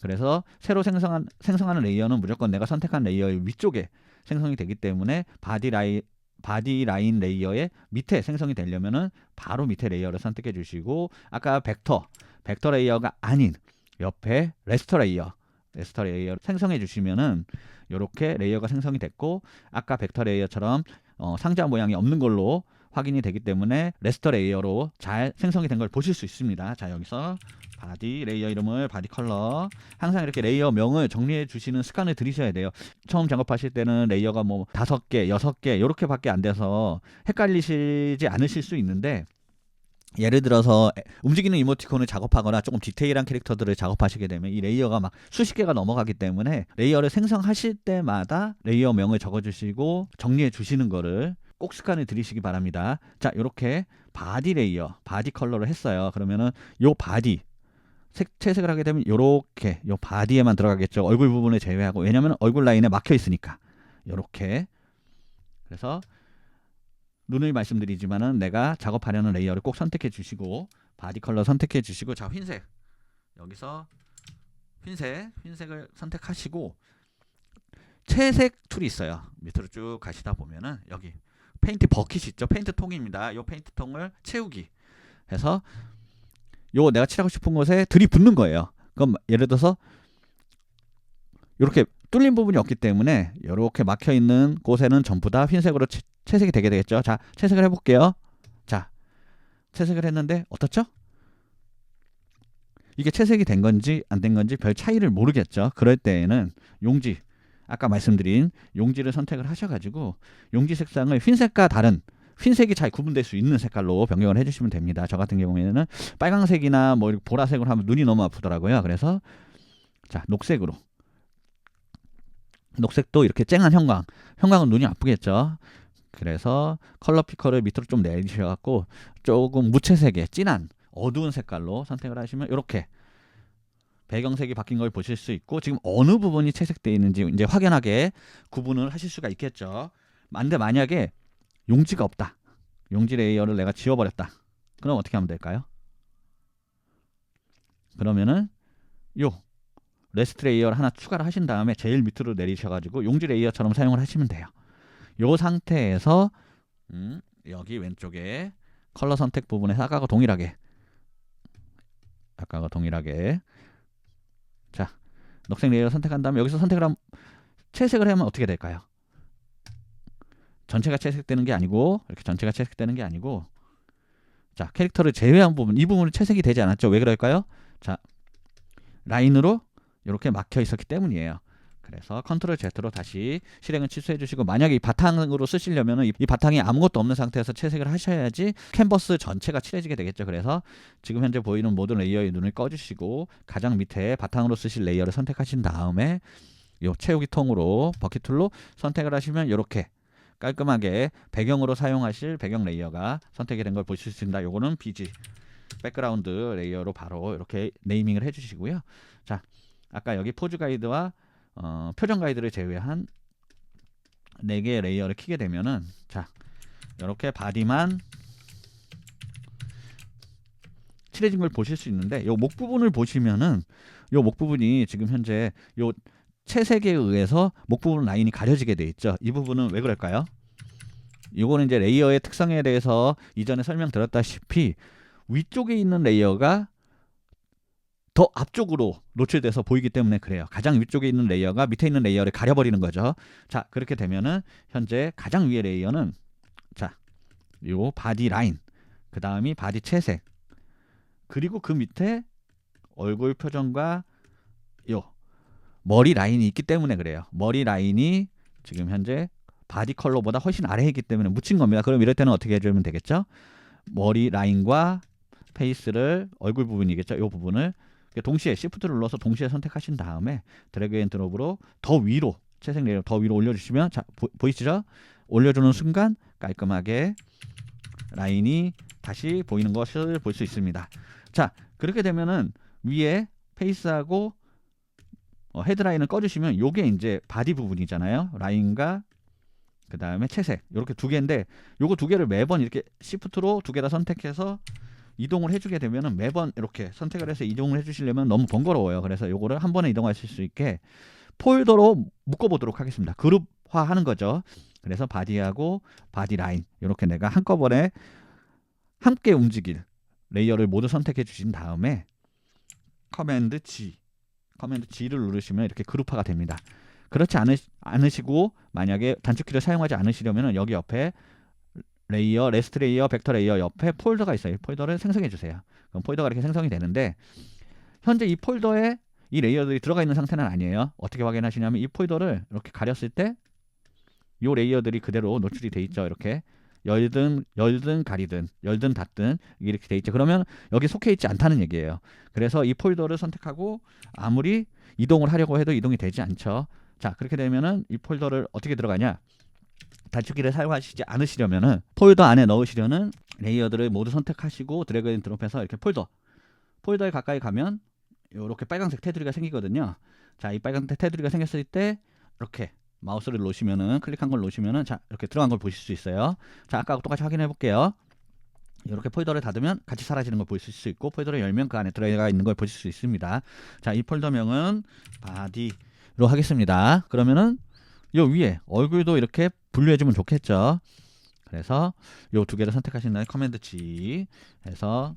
그래서 새로 생성하는 레이어는 무조건 내가 선택한 레이어의 위쪽에 생성이 되기 때문에 바디 라인 레이어의 밑에 생성이 되려면은 바로 밑에 레이어를 선택해 주시고 아까 벡터 레이어가 아닌 옆에 레스터 레이어를 생성해 주시면은 이렇게 레이어가 생성이 됐고 아까 벡터 레이어처럼 상자 모양이 없는 걸로 확인이 되기 때문에 레스터 레이어로 잘 생성이 된 걸 보실 수 있습니다. 자, 여기서 바디 레이어 이름을 바디 컬러 항상 이렇게 레이어 명을 정리해 주시는 습관을 들이셔야 돼요. 처음 작업하실 때는 레이어가 뭐 5개, 6개 이렇게 밖에 안 돼서 헷갈리시지 않으실 수 있는데 예를 들어서 움직이는 이모티콘을 작업하거나 조금 디테일한 캐릭터들을 작업하시게 되면 이 레이어가 막 수십 개가 넘어가기 때문에 레이어를 생성하실 때마다 레이어 명을 적어주시고 정리해 주시는 거를 꼭 습관을 들이시기 바랍니다. 자, 이렇게 바디 레이어, 바디 컬러를 했어요. 그러면은 요 바디 채색을 하게 되면 요렇게 요 바디에만 들어가겠죠. 얼굴 부분을 제외하고 왜냐면 얼굴 라인에 막혀 있으니까 요렇게. 그래서 눈을 말씀드리지만은 내가 작업하려는 레이어를 꼭 선택해 주시고 바디 컬러 선택해 주시고 자, 흰색 여기서 흰색을 선택하시고 채색 툴이 있어요. 밑으로 쭉 가시다 보면은 여기 페인트 버킷이 있죠. 페인트 통입니다. 요 페인트 통을 채우기 해서 요 내가 칠하고 싶은 곳에 들이붓는 거예요. 그럼 예를 들어서 이렇게 뚫린 부분이 없기 때문에 이렇게 막혀 있는 곳에는 전부 다 흰색으로 채색이 되게 되겠죠. 자, 채색을 해볼게요. 자, 채색을 했는데 어떻죠? 이게 채색이 된 건지 안 된 건지 별 차이를 모르겠죠. 그럴 때에는 용지 아까 말씀드린 용지를 선택을 하셔가지고 용지 색상을 흰색과 다른 흰색이 잘 구분될 수 있는 색깔로 변경을 해주시면 됩니다. 저 같은 경우에는 빨강색이나 뭐 보라색으로 하면 눈이 너무 아프더라고요. 그래서 자, 녹색으로. 녹색도 이렇게 쨍한 형광은 눈이 아프겠죠. 그래서 컬러 피커를 밑으로 좀 내리셔갖고 조금 무채색의 진한 어두운 색깔로 선택을 하시면 이렇게 배경색이 바뀐 걸 보실 수 있고, 지금 어느 부분이 채색되어 있는지 이제 확연하게 구분을 하실 수가 있겠죠. 근데 만약에 용지가 없다, 용지 레이어를 내가 지워버렸다, 그럼 어떻게 하면 될까요? 그러면은 요 레스트 레이어를 하나 추가를 하신 다음에 제일 밑으로 내리셔가지고 용지 레이어처럼 사용을 하시면 돼요. 요 상태에서 여기 왼쪽에 컬러 선택 부분에서 아까와 동일하게 자, 녹색 레이어 선택한 다음에 여기서 선택을 하면 채색을 하면 어떻게 될까요? 전체가 채색되는 게 아니고, 이렇게 전체가 채색되는 게 아니고, 자, 캐릭터를 제외한 부분, 이 부분은 채색이 되지 않았죠. 왜 그럴까요? 자, 라인으로 이렇게 막혀 있었기 때문이에요. 그래서 컨트롤 Z로 다시 실행을 취소해 주시고, 만약에 이 바탕으로 쓰시려면 이 바탕이 아무것도 없는 상태에서 채색을 하셔야지 캔버스 전체가 칠해지게 되겠죠. 그래서 지금 현재 보이는 모든 레이어의 눈을 꺼주시고 가장 밑에 바탕으로 쓰실 레이어를 선택하신 다음에 이 채우기 통으로 버킷 툴로 선택을 하시면 이렇게 깔끔하게 배경으로 사용하실 배경 레이어가 선택이 된 걸 보실 수 있습니다. 요거는 BG 백그라운드 레이어로 바로 이렇게 네이밍을 해주시고요. 자, 아까 여기 포즈 가이드와 표정 가이드를 제외한 4개의 레이어를 키게 되면은, 자, 이렇게 바디만 칠해진 걸 보실 수 있는데, 요 목 부분을 보시면은 요 목 부분이 지금 현재 요 채색에 의해서 목 부분 라인이 가려지게 돼 있죠. 이 부분은 왜 그럴까요? 이거는 이제 레이어의 특성에 대해서 이전에 설명드렸다시피 위쪽에 있는 레이어가 더 앞쪽으로 노출돼서 보이기 때문에 그래요. 가장 위쪽에 있는 레이어가 밑에 있는 레이어를 가려버리는 거죠. 자, 그렇게 되면은 현재 가장 위에 레이어는, 자, 요 바디 라인, 그 다음이 바디 채색, 그리고 그 밑에 얼굴 표정과 요 머리 라인이 있기 때문에 그래요. 머리 라인이 지금 현재 바디 컬러보다 훨씬 아래에 있기 때문에 묻힌 겁니다. 그럼 이럴 때는 어떻게 해주면 되겠죠? 머리 라인과 페이스를, 얼굴 부분이겠죠. 이 부분을 동시에 시프트를 눌러서 동시에 선택하신 다음에 드래그 앤 드롭으로 더 위로, 채색 레이어 더 위로 올려주시면, 자, 보이시죠? 올려주는 순간 깔끔하게 라인이 다시 보이는 것을 볼 수 있습니다. 자, 그렇게 되면은 위에 페이스하고 헤드라인을 꺼주시면 요게 이제 바디 부분이잖아요. 라인과 그 다음에 채색, 이렇게 2개인데 요거 2개를 매번 이렇게 시프트로 2개 다 선택해서 이동을 해주게 되면은 매번 이렇게 선택을 해서 이동을 해주시려면 너무 번거로워요. 그래서 요거를 한 번에 이동하실 수 있게 폴더로 묶어보도록 하겠습니다. 그룹화 하는 거죠. 그래서 바디하고 바디 라인 이렇게 내가 한꺼번에 함께 움직일 레이어를 모두 선택해 주신 다음에 커맨드 G를 누르시면 이렇게 그룹화가 됩니다. 그렇지 않으시고 만약에 단축키를 사용하지 않으시려면 여기 옆에 레이어, 레스트 레이어, 벡터 레이어 옆에 폴더가 있어요. 폴더를 생성해 주세요. 그럼 폴더가 이렇게 생성이 되는데, 현재 이 폴더에 이 레이어들이 들어가 있는 상태는 아니에요. 어떻게 확인하시냐면 이 폴더를 이렇게 가렸을 때 이 레이어들이 그대로 노출이 돼 있죠. 이렇게 열든 가리든 열든 닫든 이렇게 돼 있죠. 그러면 여기 속해 있지 않다는 얘기예요. 그래서 이 폴더를 선택하고 아무리 이동을 하려고 해도 이동이 되지 않죠. 자, 그렇게 되면은 이 폴더를 어떻게 들어가냐? 단축키를 사용하시지 않으시려면은 폴더 안에 넣으시려는 레이어들을 모두 선택하시고 드래그 앤 드롭해서 이렇게 폴더에 가까이 가면 이렇게 빨간색 테두리가 생기거든요. 자, 이 빨간색 테두리가 생겼을 때 이렇게 마우스를 놓으시면은, 클릭한 걸 놓으시면은, 자, 이렇게 들어간 걸 보실 수 있어요. 자, 아까 똑같이 확인해 볼게요. 이렇게 폴더를 닫으면 같이 사라지는 걸 보실 수 있고, 폴더를 열면 그 안에 들어가 있는 걸 보실 수 있습니다. 자, 이 폴더명은 바디로 하겠습니다. 그러면은 요 위에 얼굴도 이렇게 분류해주면 좋겠죠. 그래서 요 2개를 선택하신 다음에 커맨드 G 해서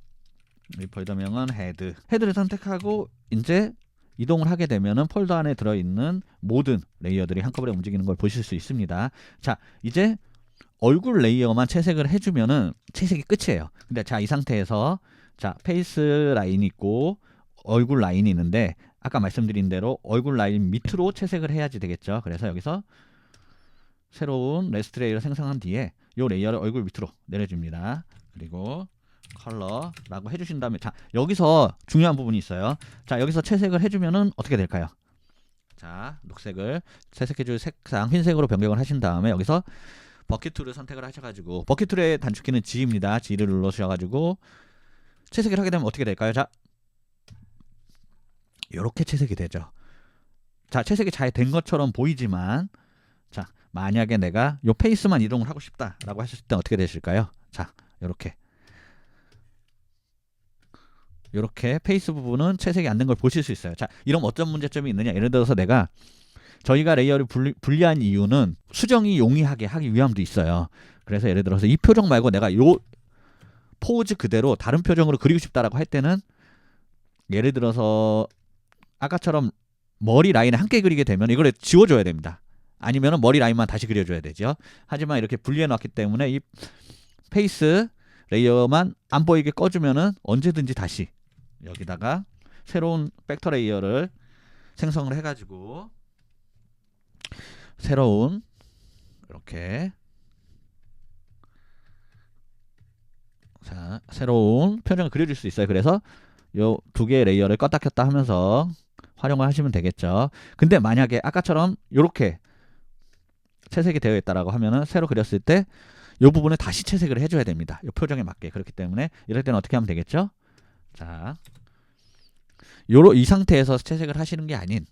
이 폴더명은 헤드를 선택하고 이제 이동을 하게 되면은 폴더 안에 들어있는 모든 레이어들이 한꺼번에 움직이는 걸 보실 수 있습니다. 자, 이제 얼굴 레이어만 채색을 해주면은 채색이 끝이에요. 근데 자, 이 상태에서 자, 페이스 라인이 있고 얼굴 라인이 있는데 아까 말씀드린 대로 얼굴 라인 밑으로 채색을 해야지 되겠죠. 그래서 여기서 새로운 레스트 레이어를 생성한 뒤에 요 레이어를 얼굴 밑으로 내려줍니다. 그리고 컬러라고 해주신 다음에 자 여기서 중요한 부분이 있어요. 자 여기서 채색을 해주면은 어떻게 될까요? 자 녹색을 채색해줄 색상 흰색으로 변경을 하신 다음에 여기서 버킷 툴을 선택을 하셔가지고 버킷 툴의 단축키는 G입니다. G를 눌러주셔가지고 채색을 하게 되면 어떻게 될까요? 자 이렇게 채색이 되죠. 자 채색이 잘 된 것처럼 보이지만 자 만약에 내가 요 페이스만 이동을 하고 싶다라고 하셨을 때 어떻게 되실까요? 자 이렇게 페이스 부분은 채색이 안 된 걸 보실 수 있어요. 자 이런 어떤 문제점이 있느냐. 예를 들어서 내가 저희가 레이어를 분리한 이유는 수정이 용이하게 하기 위함도 있어요. 그래서 예를 들어서 이 표정 말고 내가 요 포즈 그대로 다른 표정으로 그리고 싶다라고 할 때는 예를 들어서 아까처럼 머리 라인을 함께 그리게 되면 이걸 지워줘야 됩니다. 아니면 머리 라인만 다시 그려줘야 되죠. 하지만 이렇게 분리해 놨기 때문에 이 페이스 레이어만 안 보이게 꺼주면은 언제든지 다시 여기다가 새로운 벡터 레이어를 생성을 해가지고 새로운 이렇게 자 새로운 표정을 그려줄 수 있어요. 그래서 요 두 개의 레이어를 껐다 켰다 하면서 활용을 하시면 되겠죠. 근데 만약에 아까처럼 이렇게 채색이 되어 있다라고 하면은 새로 그렸을 때 이 부분을 다시 채색을 해줘야 됩니다. 이 표정에 맞게. 그렇기 때문에 이럴 때는 어떻게 하면 되겠죠? 자, 이 상태에서 채색을 하시는 게 아닌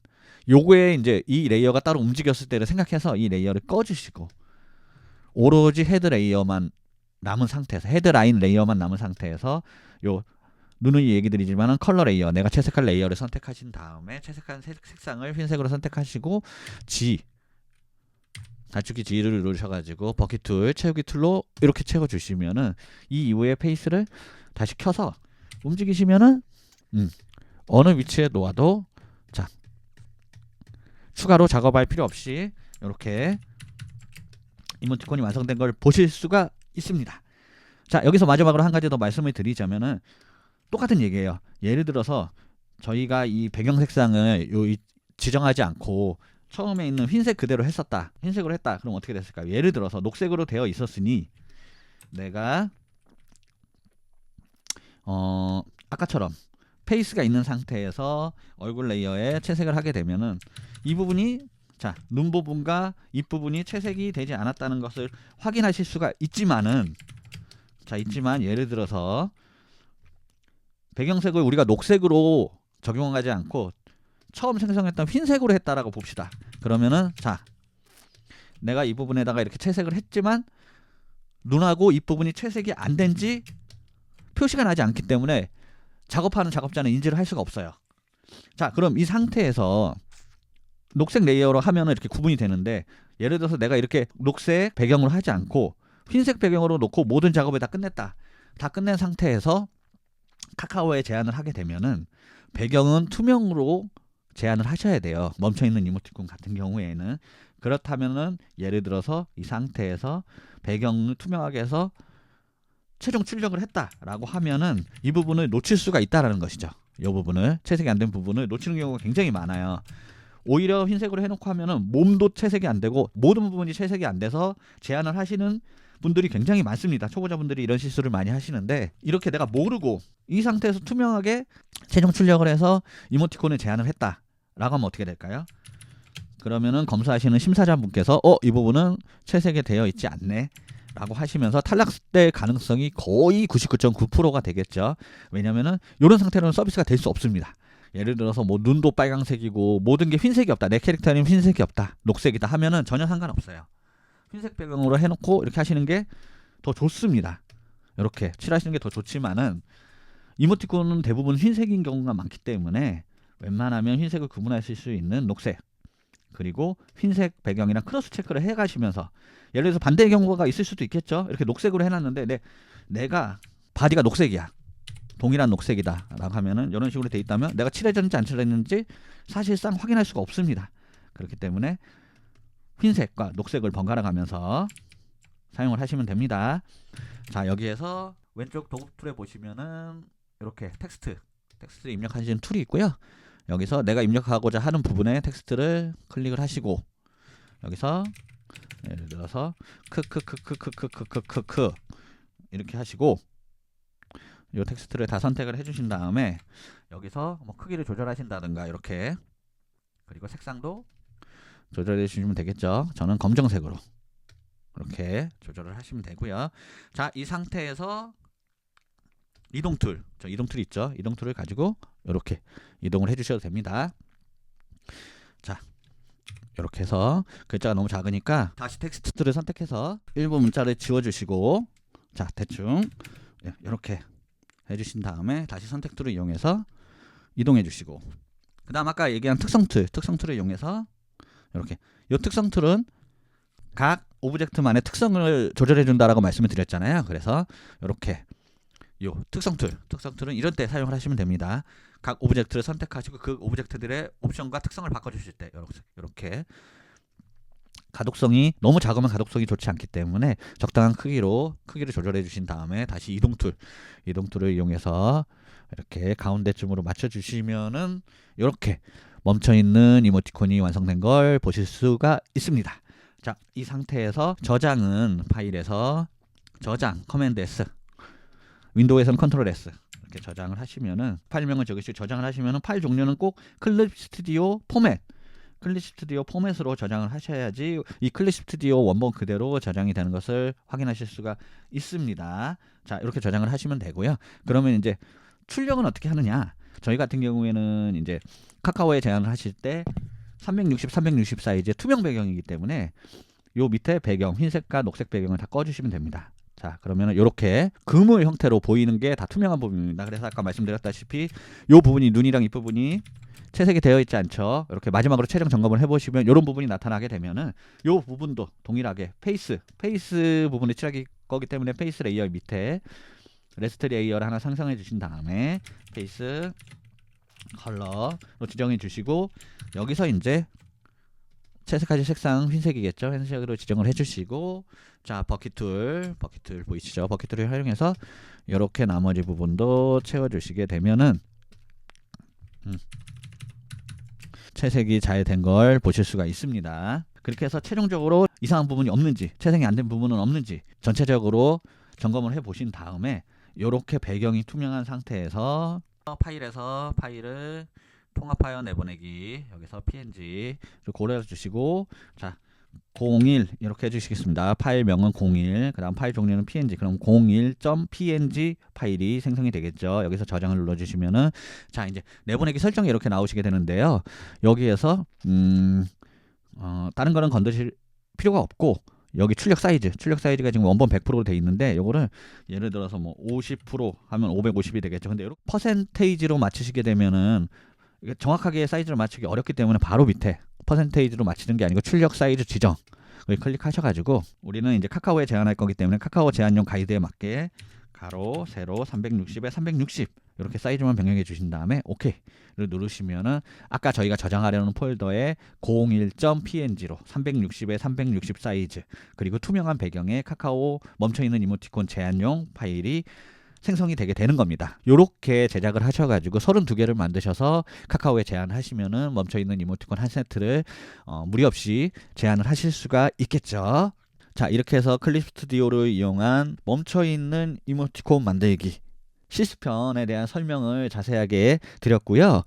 요거에 이제 이 레이어가 따로 움직였을 때를 생각해서 이 레이어를 꺼주시고 오로지 헤드 레이어만 남은 상태에서 헤드 라인 레이어만 남은 상태에서 요 누누이 얘기 드리지만은 컬러 레이어 내가 채색할 레이어를 선택하신 다음에 채색한 색상을 흰색으로 선택하시고 G 단축키 G를 누르셔가지고 버킷 툴, 채우기 툴로 이렇게 채워주시면은 이 이후에 페이스를 다시 켜서 움직이시면은 어느 위치에 놓아도 자 추가로 작업할 필요 없이 이렇게 이모티콘이 완성된 걸 보실 수가 있습니다. 자 여기서 마지막으로 한 가지 더 말씀을 드리자면은 똑같은 얘기예요. 예를 들어서 저희가 이 배경 색상을 지정하지 않고 처음에 있는 흰색 그대로 했었다. 흰색으로 했다. 그럼 어떻게 됐을까요? 예를 들어서 녹색으로 되어 있었으니 내가 아까처럼 페이스가 있는 상태에서 얼굴 레이어에 채색을 하게 되면은 이 부분이 자, 눈 부분과 입 부분이 채색이 되지 않았다는 것을 확인하실 수가 있지만은 있지만 예를 들어서 배경색을 우리가 녹색으로 적용하지 않고 처음 생성했던 흰색으로 했다라고 봅시다. 그러면은 자 내가 이 부분에다가 이렇게 채색을 했지만 눈하고 입 부분이 채색이 안 된지 표시가 나지 않기 때문에 작업하는 작업자는 인지를 할 수가 없어요. 자 그럼 이 상태에서 녹색 레이어로 하면은 이렇게 구분이 되는데 예를 들어서 내가 이렇게 녹색 배경으로 하지 않고 흰색 배경으로 놓고 모든 작업을 다 끝냈다. 다 끝낸 상태에서 카카오에 제안을 하게 되면은 배경은 투명으로 제한을 하셔야 돼요. 멈춰있는 이모티콘 같은 경우에는. 그렇다면은 예를 들어서 이 상태에서 배경을 투명하게 해서 최종 출력을 했다라고 하면은 이 부분을 놓칠 수가 있다라는 것이죠. 이 부분을 채색이 안 된 부분을 놓치는 경우가 굉장히 많아요. 오히려 흰색으로 해놓고 하면은 몸도 채색이 안 되고 모든 부분이 채색이 안 돼서 제한을 하시는 분들이 굉장히 많습니다. 초보자분들이 이런 실수를 많이 하시는데 이렇게 내가 모르고 이 상태에서 투명하게 최종 출력을 해서 이모티콘을 제한을 했다 라고 하면 어떻게 될까요? 그러면은 검사하시는 심사자분께서 이 부분은 채색이 되어 있지 않네 라고 하시면서 탈락될 가능성이 거의 99.9%가 되겠죠. 왜냐면은 이런 상태로는 서비스가 될 수 없습니다. 예를 들어서 뭐 눈도 빨강색이고 모든 게 흰색이 없다. 내 캐릭터는 흰색이 없다. 녹색이다 하면은 전혀 상관없어요. 흰색 배경으로 해놓고 이렇게 하시는 게 더 좋습니다. 이렇게 칠하시는 게 더 좋지만은 이모티콘은 대부분 흰색인 경우가 많기 때문에 웬만하면 흰색을 구분하실 수 있는 녹색 그리고 흰색 배경이랑 크로스 체크를 해 가시면서 예를 들어서 반대의 경우가 있을 수도 있겠죠. 이렇게 녹색으로 해놨는데 내가 바디가 녹색이야. 동일한 녹색이다 라고 하면은 이런 식으로 돼 있다면 내가 칠해졌는지 안 칠해졌는지 사실상 확인할 수가 없습니다. 그렇기 때문에 흰색과 녹색을 번갈아 가면서 사용을 하시면 됩니다. 자 여기에서 왼쪽 도구 툴에 보시면은 이렇게 텍스트 입력하시는 툴이 있고요. 여기서 내가 입력하고자 하는 부분에 텍스트를 클릭을 하시고 여기서 예를 들어서 크크크크크크크크크 이렇게 하시고 이 텍스트를 다 선택을 해주신 다음에 여기서 뭐 크기를 조절하신다든가 이렇게, 그리고 색상도 조절해 주시면 되겠죠. 저는 검정색으로 이렇게 조절을 하시면 되고요. 자, 이 상태에서 이동 툴, 저 이동 툴 있죠? 이동 툴을 가지고 이렇게 이동을 해주셔도 됩니다. 자, 이렇게 해서 글자가 너무 작으니까 다시 텍스트 툴을 선택해서 일부 문자를 지워주시고, 자, 대충 이렇게 해주신 다음에 다시 선택 툴을 이용해서 이동해 주시고, 그 다음 아까 얘기한 특성 툴을 이용해서 이렇게, 이 특성 툴은 각 오브젝트만의 특성을 조절해 준다라고 말씀을 드렸잖아요. 그래서 이렇게 요 특성 툴은 이런 때 사용을 하시면 됩니다. 각 오브젝트를 선택하시고 그 오브젝트들의 옵션과 특성을 바꿔 주실 때 이렇게 가독성이 너무 작으면 가독성이 좋지 않기 때문에 적당한 크기를 조절해 주신 다음에 다시 이동 툴을 이용해서 이렇게 가운데쯤으로 맞춰 주시면은 이렇게 멈춰 있는 이모티콘이 완성된 걸 보실 수가 있습니다. 자, 이 상태에서 저장은 파일에서 저장 커맨드 S, 윈도우에서는 컨트롤 S 이렇게 저장을 하시면은 파일명을 적으시고 저장을 하시면은 파일 종류는 꼭 클립 스튜디오 포맷으로 저장을 하셔야지 이 클립 스튜디오 원본 그대로 저장이 되는 것을 확인하실 수가 있습니다. 자, 이렇게 저장을 하시면 되고요. 그러면 이제 출력은 어떻게 하느냐? 저희 같은 경우에는 이제 카카오에 제안을 하실 때 360 사이즈의 투명 배경이기 때문에 요 밑에 배경, 흰색과 녹색 배경을 다 꺼주시면 됩니다. 자, 그러면 이렇게 그물 형태로 보이는 게 다 투명한 부분입니다. 그래서 아까 말씀드렸다시피 요 부분이, 눈이랑 이 부분이 채색이 되어 있지 않죠. 이렇게 마지막으로 최종 점검을 해보시면 이런 부분이 나타나게 되면은 요 부분도 동일하게 페이스 부분의 칠하기 거기 때문에 페이스 레이어 밑에 레스트 레이어를 하나 상상해 주신 다음에 페이스 컬러로 지정해 주시고, 여기서 이제 채색하실 색상 흰색이겠죠. 흰색으로 지정을 해주시고, 자, 버킷 툴 보이시죠? 버킷 툴을 활용해서 이렇게 나머지 부분도 채워주시게 되면은 채색이 잘 된 걸 보실 수가 있습니다. 그렇게 해서 최종적으로 이상한 부분이 없는지, 채색이 안 된 부분은 없는지 전체적으로 점검을 해 보신 다음에 이렇게 배경이 투명한 상태에서 파일에서 파일을 통합하여 내보내기, 여기서 png를 고려해 주시고, 자, 01 이렇게 해주시겠습니다. 파일명은 01, 그 다음 파일 종류는 png, 그럼 01.png 파일이 생성이 되겠죠. 여기서 저장을 눌러주시면은, 자, 이제 내보내기 설정이 이렇게 나오시게 되는데요. 여기에서 다른 거는 건드실 필요가 없고, 여기 출력 사이즈가 지금 원본 100%로 돼 있는데, 요거를 예를 들어서 뭐 50% 하면 550이 되겠죠. 근데 이렇게 퍼센테이지로 맞추시게 되면은 정확하게 사이즈를 맞추기 어렵기 때문에 바로 밑에 퍼센테이지로 맞추는 게 아니고 출력 사이즈 지정 클릭하셔가지고, 우리는 이제 카카오에 제한할 거기 때문에 카카오 제한용 가이드에 맞게 가로 세로 360에 360 이렇게 사이즈만 변경해 주신 다음에 OK를 누르시면은 아까 저희가 저장하려는 폴더에 01.png로 360에 360 사이즈 그리고 투명한 배경에 카카오 멈춰있는 이모티콘 제한용 파일이 생성이 되게 되는 겁니다. 요렇게 제작을 하셔가지고 32개를 만드셔서 카카오에 제안하시면은 멈춰있는 이모티콘 한 세트를 무리 없이 제안을 하실 수가 있겠죠. 자, 이렇게 해서 클립 스튜디오를 이용한 멈춰있는 이모티콘 만들기 실습편에 대한 설명을 자세하게 드렸고요.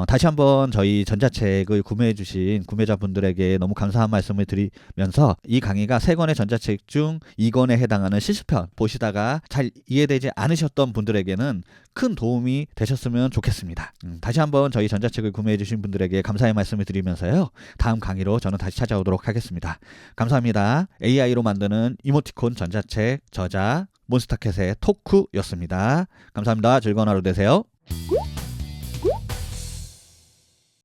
다시 한번 저희 전자책을 구매해 주신 구매자분들에게 너무 감사한 말씀을 드리면서 이 강의가 3권의 전자책 중 2권에 해당하는 실습편 보시다가 잘 이해되지 않으셨던 분들에게는 큰 도움이 되셨으면 좋겠습니다. 다시 한번 저희 전자책을 구매해 주신 분들에게 감사의 말씀을 드리면서요. 다음 강의로 저는 다시 찾아오도록 하겠습니다. 감사합니다. AI로 만드는 이모티콘 전자책 저자 몬스타캣의 토크였습니다. 감사합니다. 즐거운 하루 되세요.